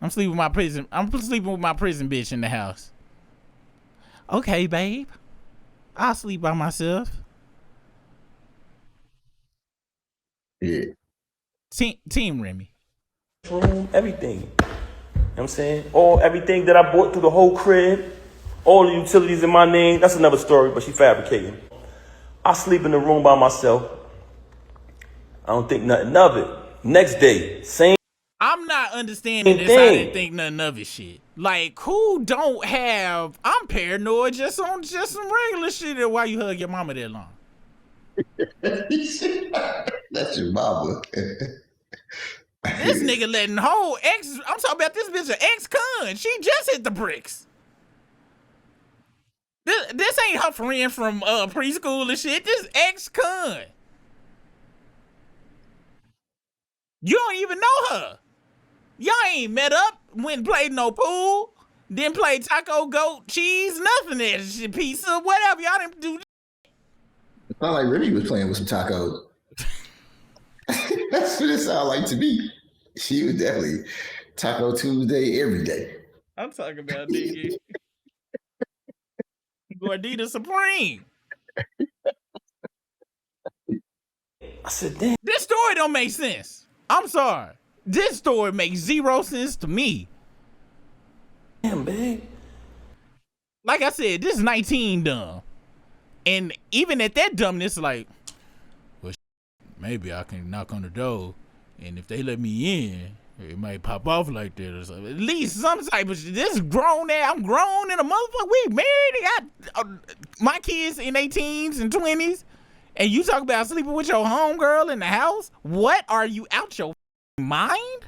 I'm sleeping with my prison bitch in the house. Okay, babe. I'll sleep by myself. Yeah. Team Remy. Room, everything. You know what I'm saying? Everything that I bought through the whole crib, all the utilities in my name. That's another story, but she fabricating. I sleep in the room by myself. I don't think nothing of it. Next day, same. I'm not understanding this. I didn't think nothing of it shit. Like, who don't have, I'm paranoid just some regular shit. Why you hug your mama that long? That's your mama. This nigga letting whole I'm talking about this bitch, an ex-con. She just hit the bricks. This ain't her friend from preschool and shit. This ex-con. You don't even know her. Y'all ain't met up, went and played no pool, didn't play taco, goat, cheese, nothing there. Shit, pizza, whatever. Y'all didn't do. It sounded like Remy was playing with some tacos. That's what it sounded like to me. She was definitely Taco Tuesday every day. I'm talking about nigga. Gordita Supreme. I said, damn. This story don't make sense. I'm sorry. This story makes 0 sense to me. Damn, babe. Like I said, this is 19 dumb. And even at that dumbness, like, well, maybe I can knock on the door, and if they let me in, it might pop off like that or something. At least some type of shit. This grown ass, I'm grown and a motherfucker. We married and got my kids in their teens and 20s, and you talk about sleeping with your homegirl in the house? What? Are you out your mind?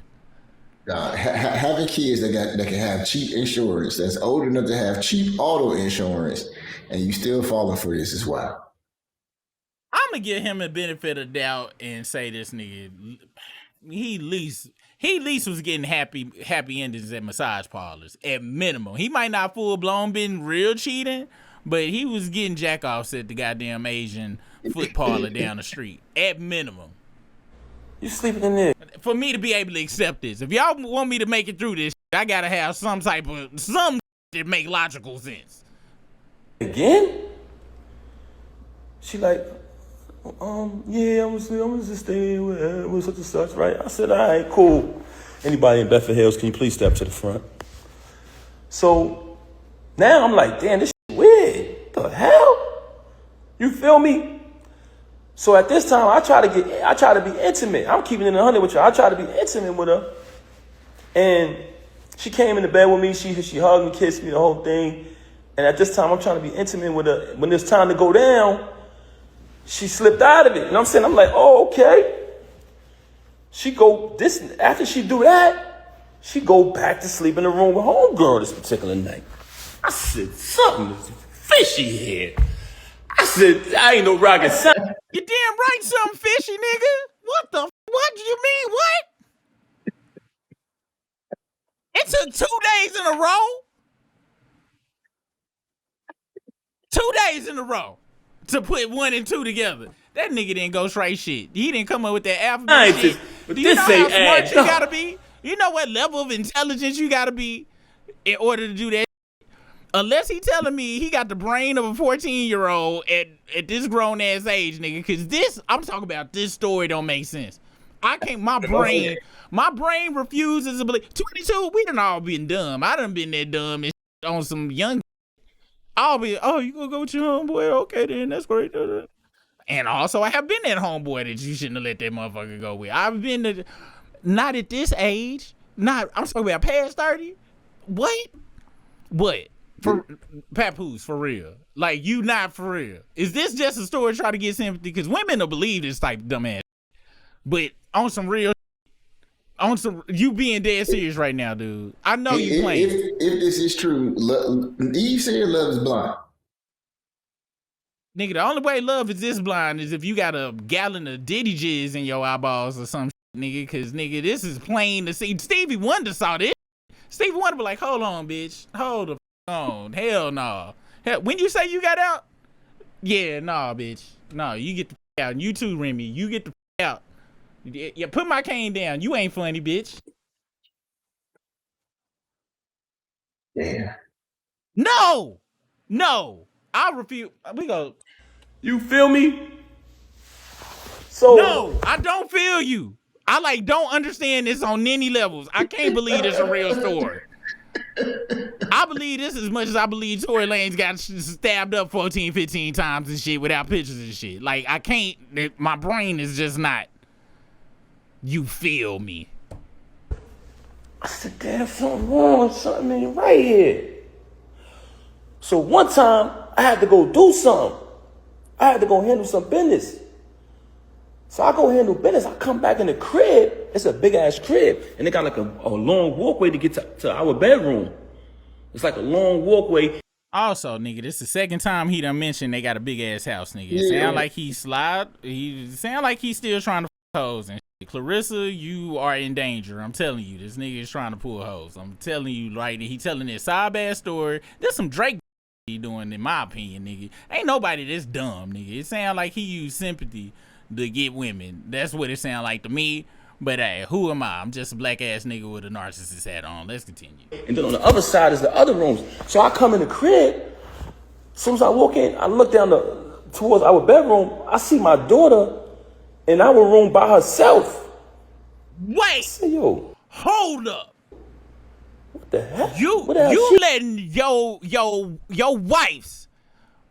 Having kids that can have cheap insurance, that's old enough to have cheap auto insurance, and you still falling for this is wild. I'm gonna give him a benefit of doubt and say this nigga, he at least was getting happy endings at massage parlors at minimum. He might not full blown been real cheating, but he was getting jack offs at the goddamn Asian foot parlor down the street at minimum. You sleeping in there? For me to be able to accept this, if y'all want me to make it through this, I gotta have some that make logical sense. Again? She like, yeah, I'm just staying with such and such, right? I said, all right, cool. Anybody in Bedford Hills, can you please step to the front? So now I'm like, damn, this shit weird. What the hell? You feel me? So at this time, I try to be intimate. I'm keeping it 100 with you. I try to be intimate with her. And She came in the bed with me. She hugged and kissed me, the whole thing. And at this time, I'm trying to be intimate with her. When it's time to go down, she slipped out of it. You know what I'm saying? I'm like, oh, okay. After she do that, she go back to sleep in the room with homegirl this particular night. I said, something is fishy here. I said, I ain't no rocket scientist. You damn right something fishy, nigga. What do you mean, what? It took 2 days in a row. 2 days in a row to put 1 and 2 together. That nigga didn't go straight shit. He didn't come up with that alphabet shit. But Do you know how smart you no. gotta be? You know what level of intelligence you gotta be in order to do that? Unless he telling me he got the brain of a 14-year-old at this grown ass age, nigga. Cause I'm talking about this story don't make sense. I can't. My brain refuses to believe. 22, we done all been dumb. I done been that dumb and on some young. I'll be. Oh, you gonna go with your homeboy? Okay, then that's great. And also, I have been that homeboy that you shouldn't have let that motherfucker go with. I've been not at this age. I'm talking about past 30. What? For Papoose, for real. Like, you not for real. Is this just a story to try to get sympathy? Because women don't believe this type of dumbass. But on some real, you being dead serious right now, dude. I know you playing. If this is true, Eve said love is blind. Nigga, the only way love is this blind is if you got a gallon of Diddy jizz in your eyeballs or some shit, nigga. Because, nigga, this is plain to see. Stevie Wonder saw this. Stevie Wonder be like, hold on, bitch. Hold the on. Hell no. Hell, when you say you got out, yeah, nah, bitch. No, you get the out. And you too, Remy. You get the out. Yeah, put my cane down. You ain't funny, bitch. Yeah. No. I refuse. We go. You feel me? So No, I don't feel you. I don't understand this on any levels. I can't believe this is a real story. I believe this as much as I believe Tory Lanez got stabbed up 14, 15 times and shit without pictures and shit. Like, I can't, my brain is just not, you feel me. I said, damn, something wrong, something ain't right here. So one time, I had to go do something. I had to go handle some business. So I go handle business. I come back in the crib. It's a big ass crib. And they got like a long walkway to get to our bedroom. It's like a long walkway. Also, nigga, this is the second time he done mentioned they got a big ass house, nigga. It sound like he sound like he's still trying to hoes and shit. Clarissa, you are in danger. I'm telling you, this nigga is trying to pull hoes. I'm telling you, right? He telling this side ass story. There's some Drake he doing, in my opinion, nigga. Ain't nobody this dumb, nigga. It sound like he used sympathy to get women. That's what it sound like to me. But hey, who am I? I'm just a black ass nigga with a narcissist hat on. Let's continue. And then on the other side is the other rooms. So I come in the crib. As soon as I walk in, I look down towards our bedroom. I see my daughter in our room by herself. Wait. I say, yo, hold up. what the heck? You letting your wife's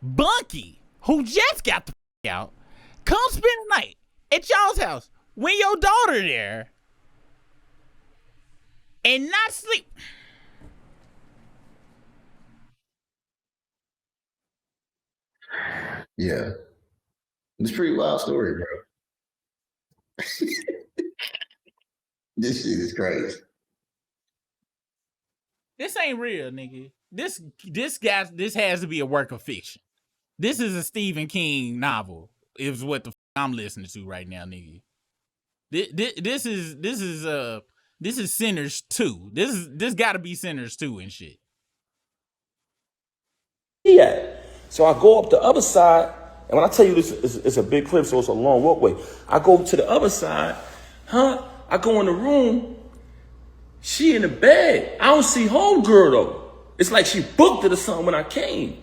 bunkie, who just got the out, come spend the night at y'all's house when your daughter there and not sleep. Yeah. It's a pretty wild story, bro. This shit is crazy. This ain't real, nigga. This has to be a work of fiction. This is a Stephen King novel. Is what the I'm listening to right now, nigga. This is Sinners 2. This got to be Sinners 2 and shit. Yeah. So I go up the other side, and when I tell you this is a big crib, so it's a long walkway. I go to the other side, I go in the room. She in the bed. I don't see homegirl though. It's like she booked it or something when I came.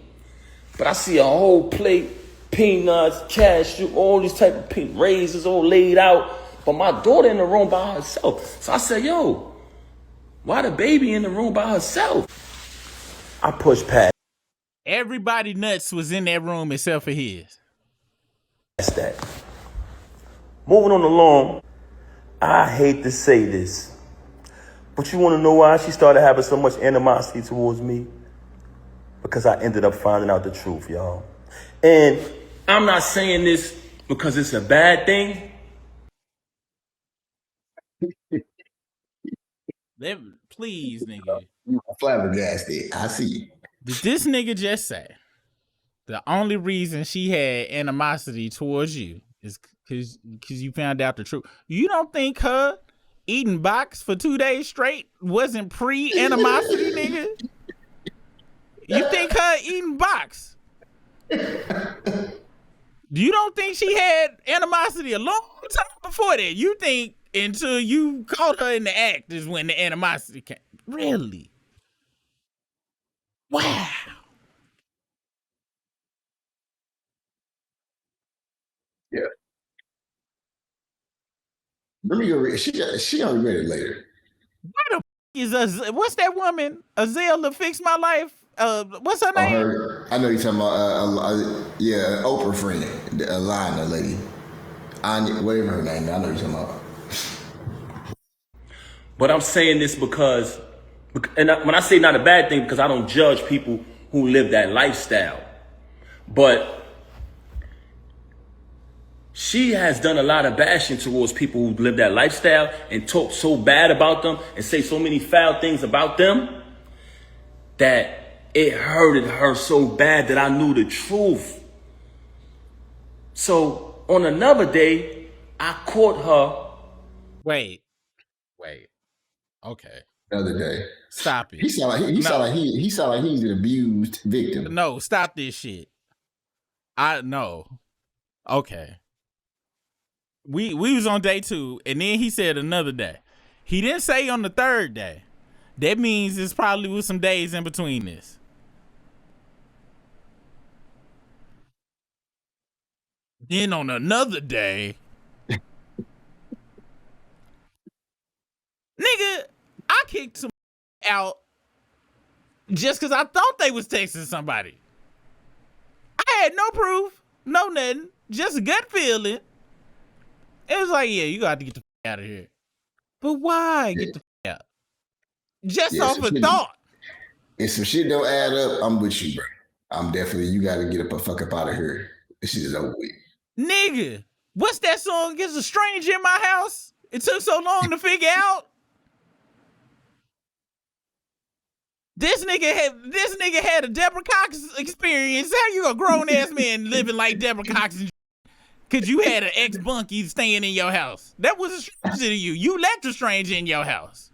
But I see a whole plate, peanuts, cashew, all these type of raisins all laid out. But my daughter in the room by herself. So I said, yo, why the baby in the room by herself? I pushed past Everybody nuts was in that room except for his. that. Moving on along, I hate to say this, But you want to know why she started having so much animosity towards me? Because I ended up finding out the truth, y'all. And I'm not saying this because it's a bad thing. Please, nigga. You flabbergasted. I see. Did this nigga just say the only reason she had animosity towards you is because you found out the truth? You don't think her eating box for 2 days straight wasn't pre-animosity, nigga? You think her eating box? You don't think she had animosity a long time before that? You think until you caught her in the act is when the animosity came? Really? Wow. Yeah. Let me go read. She gonna read it later. Where the is what's that woman? Azalea Fix My Life? What's her name? I know you're talking about yeah, Oprah friend, Alana lady. Anya, whatever her name. I know you're talking about. But I'm saying this because, and when I say not a bad thing, because I don't judge people who live that lifestyle. But she has done a lot of bashing towards people who live that lifestyle and talk so bad about them and say so many foul things about them that it hurted her so bad that I knew the truth. So on another day, I caught her. Wait. Okay. The other day. Stop it. He sound like he's an abused victim. No, stop this shit. I know. Okay. We was on day 2, and then he said another day. He didn't say on the 3rd day. That means it's probably with some days in between this. Then on another day, nigga, I kicked some out just because I thought they was texting somebody. I had no proof, no nothing, just a gut feeling. It was like, yeah, you got to get the out of here. But why get the out? Just off a thought. If some shit don't add up, I'm with you, bro. I'm definitely, you got to get the fuck up out of here. This shit is over with. Nigga, what's that song? Gets a stranger in my house? It took so long to figure out. This nigga had a Deborah Cox experience. How you a grown ass man living like Deborah Cox and cause you had an ex-bunkie staying in your house? That was a stranger to you. You let the stranger in your house.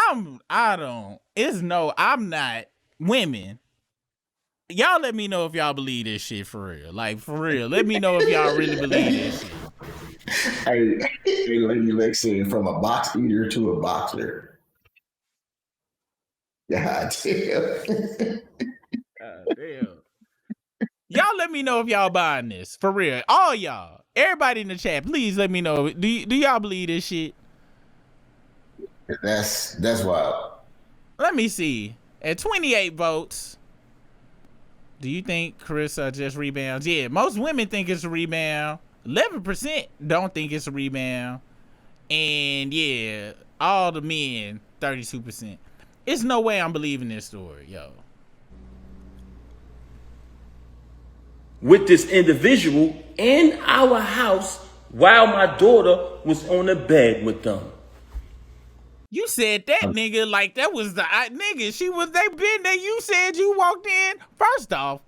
I'm not women. Y'all let me know if y'all believe this shit for real. Like, for real. Let me know if y'all really believe this shit. Hey, like saying from a box eater to a boxer. God damn. Damn. Y'all let me know if y'all buying this. For real. All y'all. Everybody in the chat, please let me know. Do y'all believe this shit? That's wild. Let me see. At 28 votes, do you think Clarissa just rebounds? Yeah, most women think it's a rebound. 11% don't think it's a rebound. And yeah, all the men, 32%. It's no way I'm believing this story, yo. With this individual in our house while my daughter was on the bed with them. You said that, nigga, like that was the nigga. They been there. You said you walked in. First off,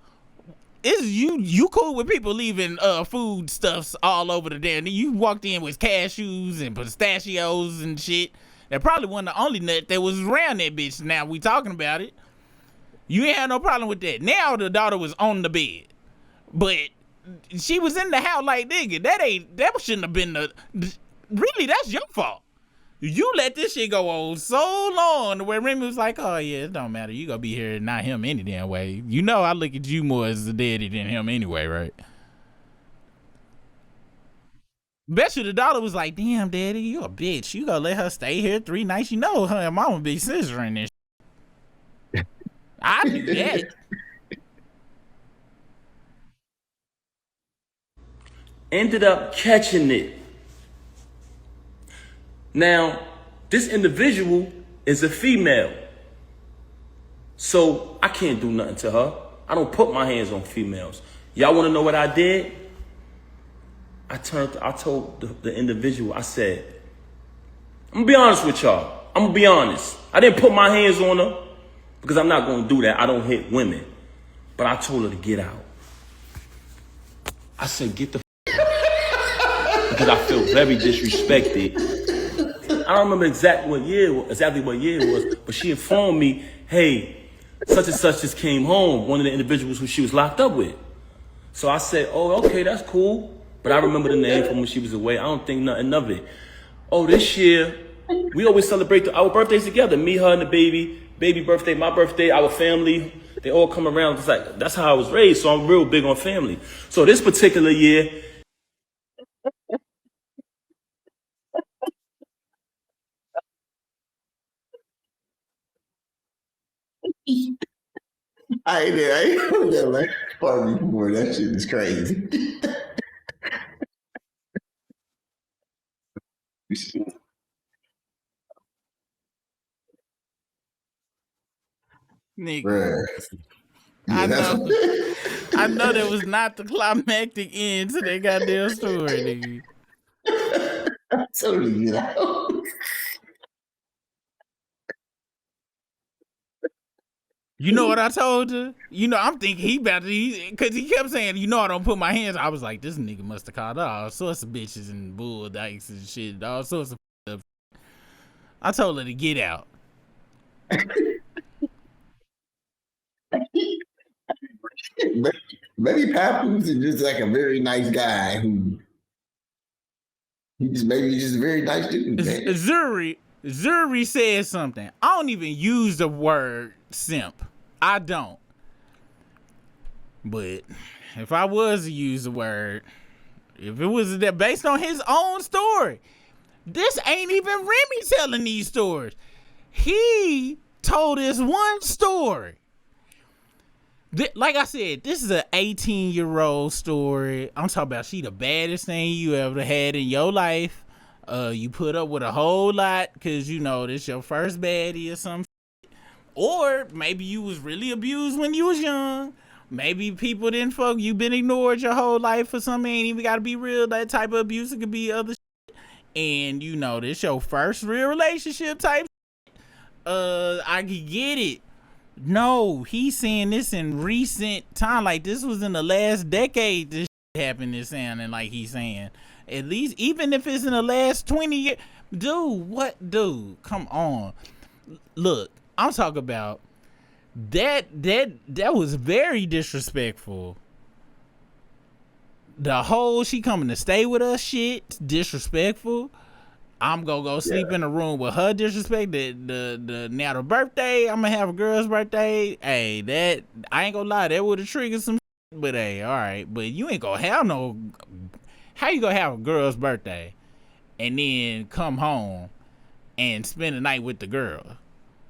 is you cool with people leaving food stuffs all over the damn? You walked in with cashews and pistachios and shit. That probably wasn't the only nut that was around that bitch. Now we talking about it. You ain't had no problem with that. Now the daughter was on the bed, but she was in the house. Like, nigga, that shouldn't have been really. That's your fault. You let this shit go on so long to where Remy was like, oh yeah, it don't matter. You gonna be here and not him any damn way. You know I look at you more as the daddy than him anyway, right? Bet you the daughter was like, damn, daddy, you a bitch. You gonna let her stay here 3 nights? You know her and mama be scissoring this shit. I knew that. ended up catching it. Now, this individual is a female. So I can't do nothing to her. I don't put my hands on females. Y'all want to know what I did? I told the individual, I said, I'm going to be honest with y'all. I'm going to be honest. I didn't put my hands on her because I'm not going to do that. I don't hit women. But I told her to get out. I said, get the because I feel very disrespected. I don't remember exactly what year it was, but she informed me, hey, such and such just came home, one of the individuals who she was locked up with. So I said, oh, okay, that's cool. But I remember the name from when she was away. I don't think nothing of it. Oh, this year, we always celebrate our birthdays together. Me, her, and the baby birthday, my birthday, our family. They all come around. It's like, that's how I was raised, so I'm real big on family. So this particular year, I ain't heard that like part before. That shit is crazy. Nigga. Bruh. I Yeah, know. I know that was not the climactic end to that goddamn story, nigga. totally get out. You know what I told you? You know, I'm thinking because he kept saying, you know, I don't put my hands. I was like, this nigga must have called all sorts of bitches and bull dykes and shit, all sorts of stuff. I told her to get out. Maybe Papoose is just like a very nice guy who he's just a very nice dude. Zuri said something. I don't even use the word simp. I don't. But if I was to use the word, if it was based on his own story, this ain't even Remy telling these stories. He told us one story. Like I said, this is an 18-year-old story. I'm talking about she the baddest thing you ever had in your life. You put up with a whole lot because, you know, this your first baddie or something. Or maybe you was really abused when you was young. Maybe people didn't fuck. You been ignored your whole life for something. Ain't even got to be real. That type of abuse. It could be other shit. And, you know, this your first real relationship type shit. I could get it. No, he's saying this in recent time. Like, this was in the last decade this shit happened. Is sounding like he's saying. At least, even if it's in the last 20 years. Dude, come on. Look, I'm talking about that was very disrespectful. The whole she coming to stay with us shit, disrespectful. I'm gonna go sleep in a room with her disrespect. Now the birthday, I'm gonna have a girl's birthday. Hey, that I ain't gonna lie, that would have triggered some shit, but hey, all right. But you ain't gonna have no. How you gonna have a girl's birthday and then come home and spend the night with the girl?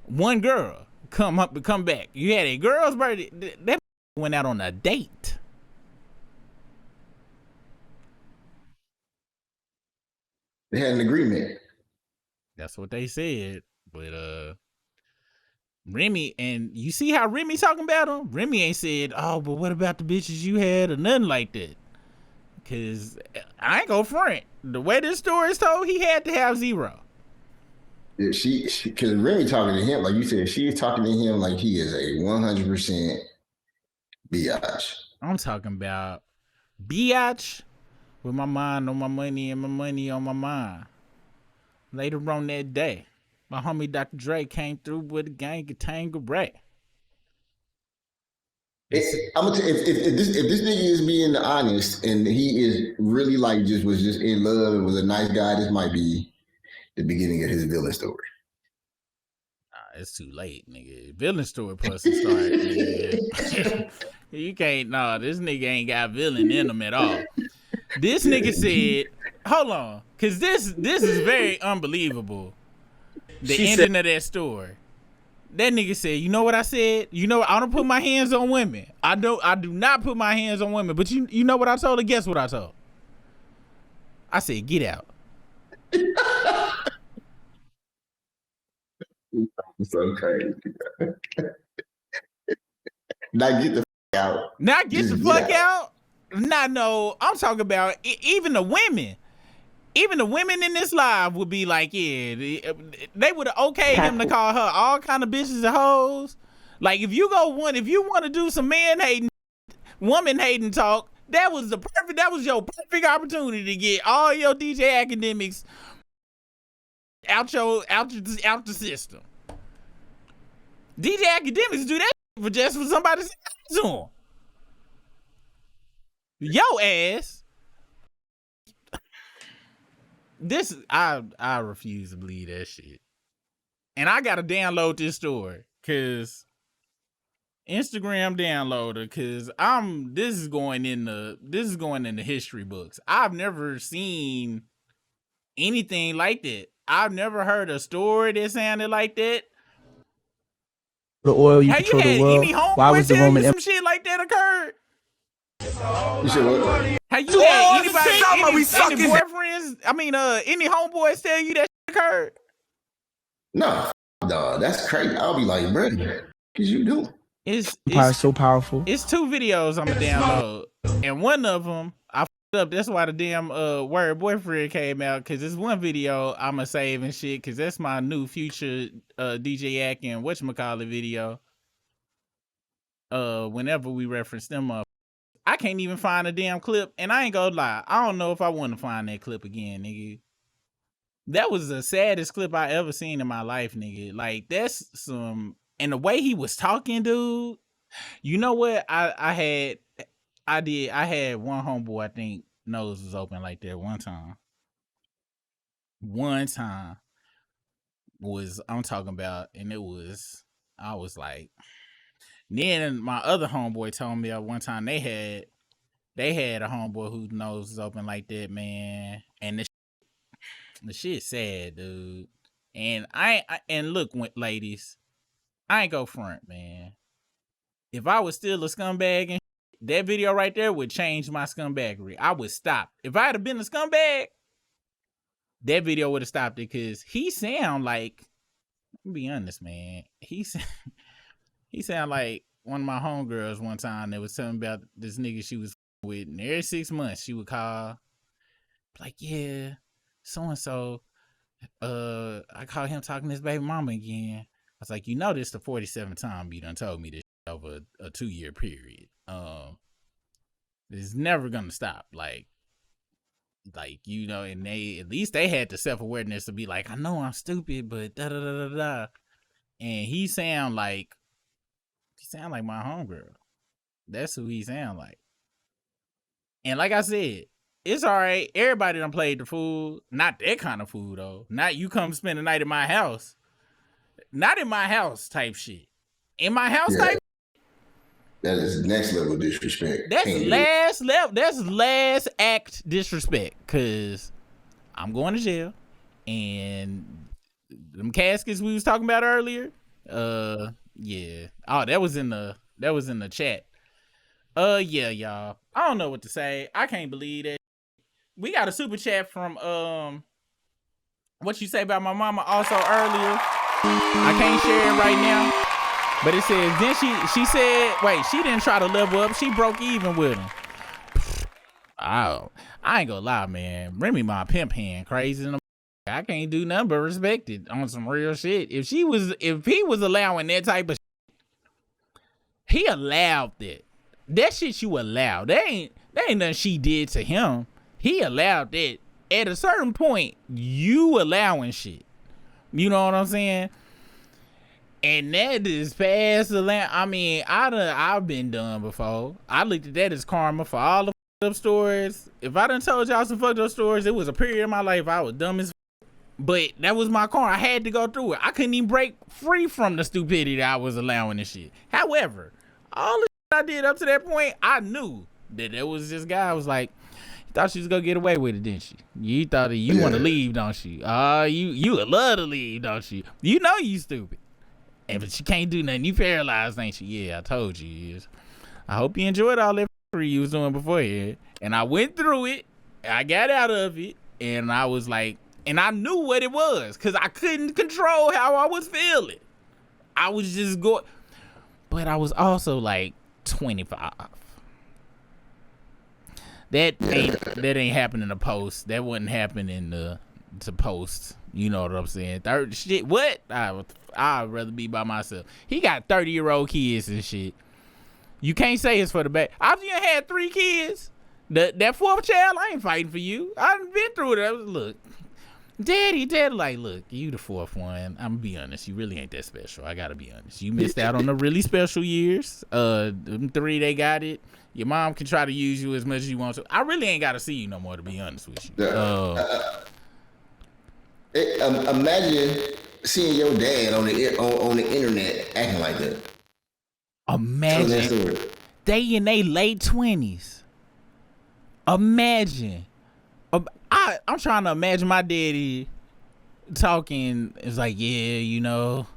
One girl come back. You had a girl's birthday. That went out on a date. They had an agreement. That's what they said. But Remy, and you see how Remy talking about him? Remy ain't said, oh, but what about the bitches you had or nothing like that? Cause I ain't gonna front. The way this story is told, he had to have zero. Yeah, she because Remy talking to him, like you said, she is talking to him like he is a 100% biatch. I'm talking about biatch with my mind on my money and my money on my mind. Later on that day, my homie Dr. Dre came through with a gang of Tangeray. I'm gonna tell you, if this nigga is being honest and he is really like was just in love and was a nice guy, this might be the beginning of his villain story. It's too late, nigga. Villain story pussy start, nigga. You can't. This nigga ain't got villain in him at all. This nigga said, hold on, cause this is very unbelievable. The ending of that story. That nigga said, you know what I said? You know, I don't put my hands on women. I do not put my hands on women. But you know what I told her? Guess what I told? I said, get out. So crazy. Now get the out. Now get Just the fuck out. Nah, no, I'm talking about even the women. Even the women in this live would be like, yeah, they would have okayed him to call her all kind of bitches and hoes. Like if you want to do some man hating, woman hating talk, that was your perfect opportunity to get all your DJ academics out the system. DJ academics do that for somebody to say to them. Yo ass. This I refuse to believe that shit. And I gotta download this story cause Instagram downloader cause this is going in the history books. I've never seen anything like that. I've never heard a story that sounded like that. The oil you Have control you had the world. any homeboy Why was the tell Roman you some shit like that occurred? You said what? Have you had any boyfriends? I mean, any homeboys tell you that shit occurred? No, that's crazy. I'll be like, bro, cause you do. It's so powerful. It's 2 videos I'm gonna download, and one of them I fucked up. That's why the damn word boyfriend came out. Cause this one video I'ma save and shit. Cause that's my new future DJ Akin whatchamacallit video. Whenever we reference them up. I can't even find a damn clip, and I ain't gonna lie. I don't know if I want to find that clip again, nigga. That was the saddest clip I ever seen in my life, nigga. Like, that's some... And the way he was talking, dude, you know what? I had one homeboy, I think, nose was open like that one time. One time I'm talking about, and I was like... Then my other homeboy told me one time they had a homeboy whose nose was open like that, man. And the shit's sad, dude. And and look, ladies, I ain't go front, man. If I was still a scumbag and that video right there would change my scumbaggery. I would stop. If I had been a scumbag, that video would have stopped it because he sound like, let me be honest, man. He sound like one of my homegirls one time that was telling me about this nigga she was with, and every 6 months she would call, like, yeah, so-and-so, I called him talking to his baby mama again. I was like, you know this the 47th time you done told me this over a 2-year period. It's never gonna stop. Like, you know, and at least they had the self-awareness to be like, I know I'm stupid, but da-da-da-da-da. And he sound like my homegirl. That's who he sound like. And like I said, it's all right. Everybody done played the fool. Not that kind of fool, though. Not you come spend the night in my house. Not in my house type shit. In my house type. That is next level disrespect. That's last level. That's last act disrespect. Cause I'm going to jail. And them caskets we was talking about earlier. Yeah. Oh, that was in the chat. Yeah, y'all. I don't know what to say. I can't believe that. We got a super chat from what you say about my mama also earlier. I can't share it right now. But it says, then she said, wait, she didn't try to level up. She broke even with him. I ain't gonna lie, man. Remy my pimp hand crazy in the I can't do nothing but respect it on some real shit. If he was allowing that type of shit, he allowed that. That shit you allow. That ain't nothing she did to him. He allowed that. At a certain point, you allowing shit. You know what I'm saying? And that is past the land. I mean, I've been done before. I looked at that as karma for all the fucked up stories. If I done told y'all some fucked up stories, it was a period in my life I was dumb as but that was my karma. I had to go through it. I couldn't even break free from the stupidity that I was allowing this shit. However, all the shit I did up to that point, I knew that there was this guy. I was like, you thought she was gonna get away with it, didn't she? You thought that you want to leave, don't you? You would love to leave, don't you? You know you stupid. But you can't do nothing. You paralyzed, ain't you? Yeah, I told you. I hope you enjoyed all that you was doing beforehand. And I went through it. I got out of it, and I was like, and I knew what it was, because I couldn't control how I was feeling. I was just going, but I was also like 25. That ain't happening to post. That wouldn't happen in to post. You know what I'm saying? Third shit. What? I'd rather be by myself. He got 30-year-old kids and shit. You can't say it's for the bad. I've had 3 kids. That fourth child, I ain't fighting for you. I've been through it. Look, Daddy, like, look, you the fourth one. I'm gonna be honest. You really ain't that special. I gotta be honest. You missed out on the really special years. Them 3, they got it. Your mom can try to use you as much as you want to. I really ain't got to see you no more, to be honest with you. Imagine seeing your dad on the internet acting like that. Imagine they in their late 20s. Imagine. I'm trying to imagine my daddy talking. It's like, yeah, you know,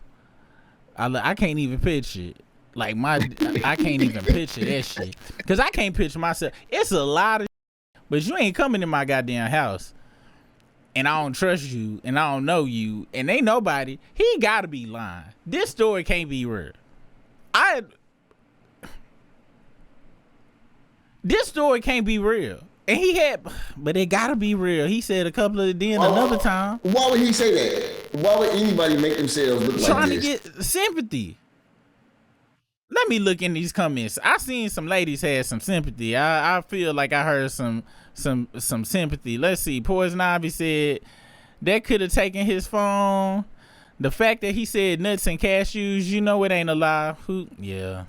I can't even picture it. Like I can't even picture that shit. Cause I can't picture myself. It's a lot of shit, but you ain't coming in my goddamn house. And I don't trust you, and I don't know you, and ain't nobody. He gotta be lying. This story can't be real. This story can't be real. And but it gotta be real. He said a couple of another time. Why would he say that? Why would anybody make themselves look like this? Trying to get sympathy. Let me look in these comments. I seen some ladies had some sympathy. I feel like I heard some sympathy. Let's see. Poison Ivy said that could have taken his phone. The fact that he said nuts and cashews, you know it ain't a lie. Yeah.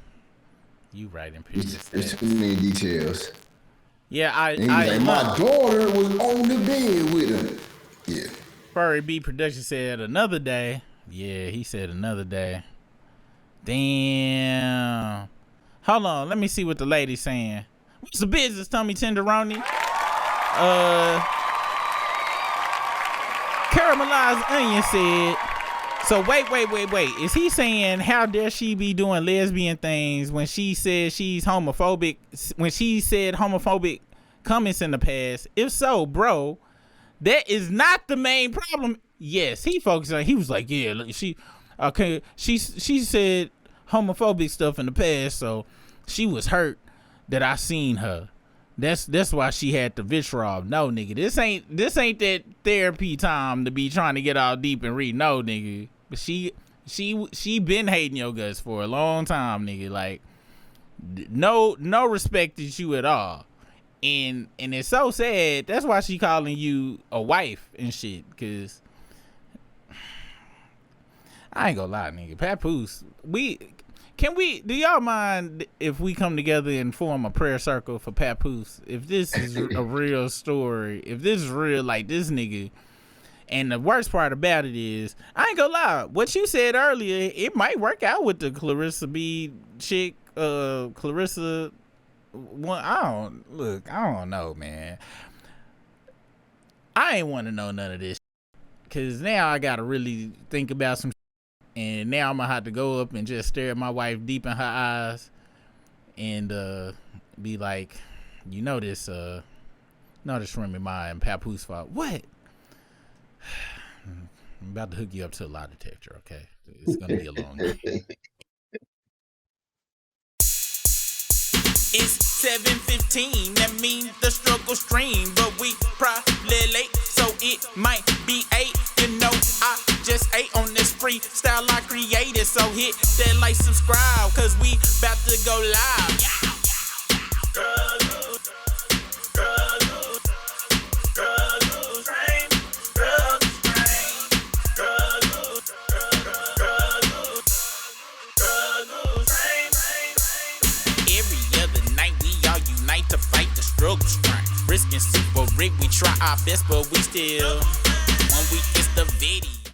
You right in Pierce. There's too many details. Yeah, my daughter was on the bed with him. Yeah. Furry B Production said another day. Yeah, he said another day. Damn. Hold on, let me see what the lady's saying. What's the business, Tommy Tenderoni? Caramelized Onion said, so wait. Is he saying how dare she be doing lesbian things when she said she's homophobic, when she said homophobic comments in the past? If so, bro, that is not the main problem. Yes, he focused on, he was like, yeah, she said homophobic stuff in the past, so she was hurt that I seen her. That's why she had the vitriol. No, nigga, this ain't that therapy time to be trying to get all deep and read. No, nigga, but she been hating your guts for a long time, nigga. Like, no respected you at all, and it's so sad. That's why she calling you a wife and shit. Cause I ain't gonna lie, nigga. Papoose, do y'all mind if we come together and form a prayer circle for Papoose? If this is a real story, if this is real, like this nigga. And the worst part about it is, I ain't gonna lie, what you said earlier, it might work out with the Clarissa B chick, Clarissa. I don't know, man. I ain't want to know none of this, cause now I gotta really think about some. And now I'm gonna have to go up and just stare at my wife deep in her eyes and be like, you know this Remy Ma and Papoose fault. What? I'm about to hook you up to a lie detector, okay? It's gonna be a long day. It's 7:15, that means the struggle stream, but we probably late, so it might be 8. You know, I just ate on this freestyle I created, so hit that like, subscribe, cause we about to go live. Risking super rig, we try our best, but we still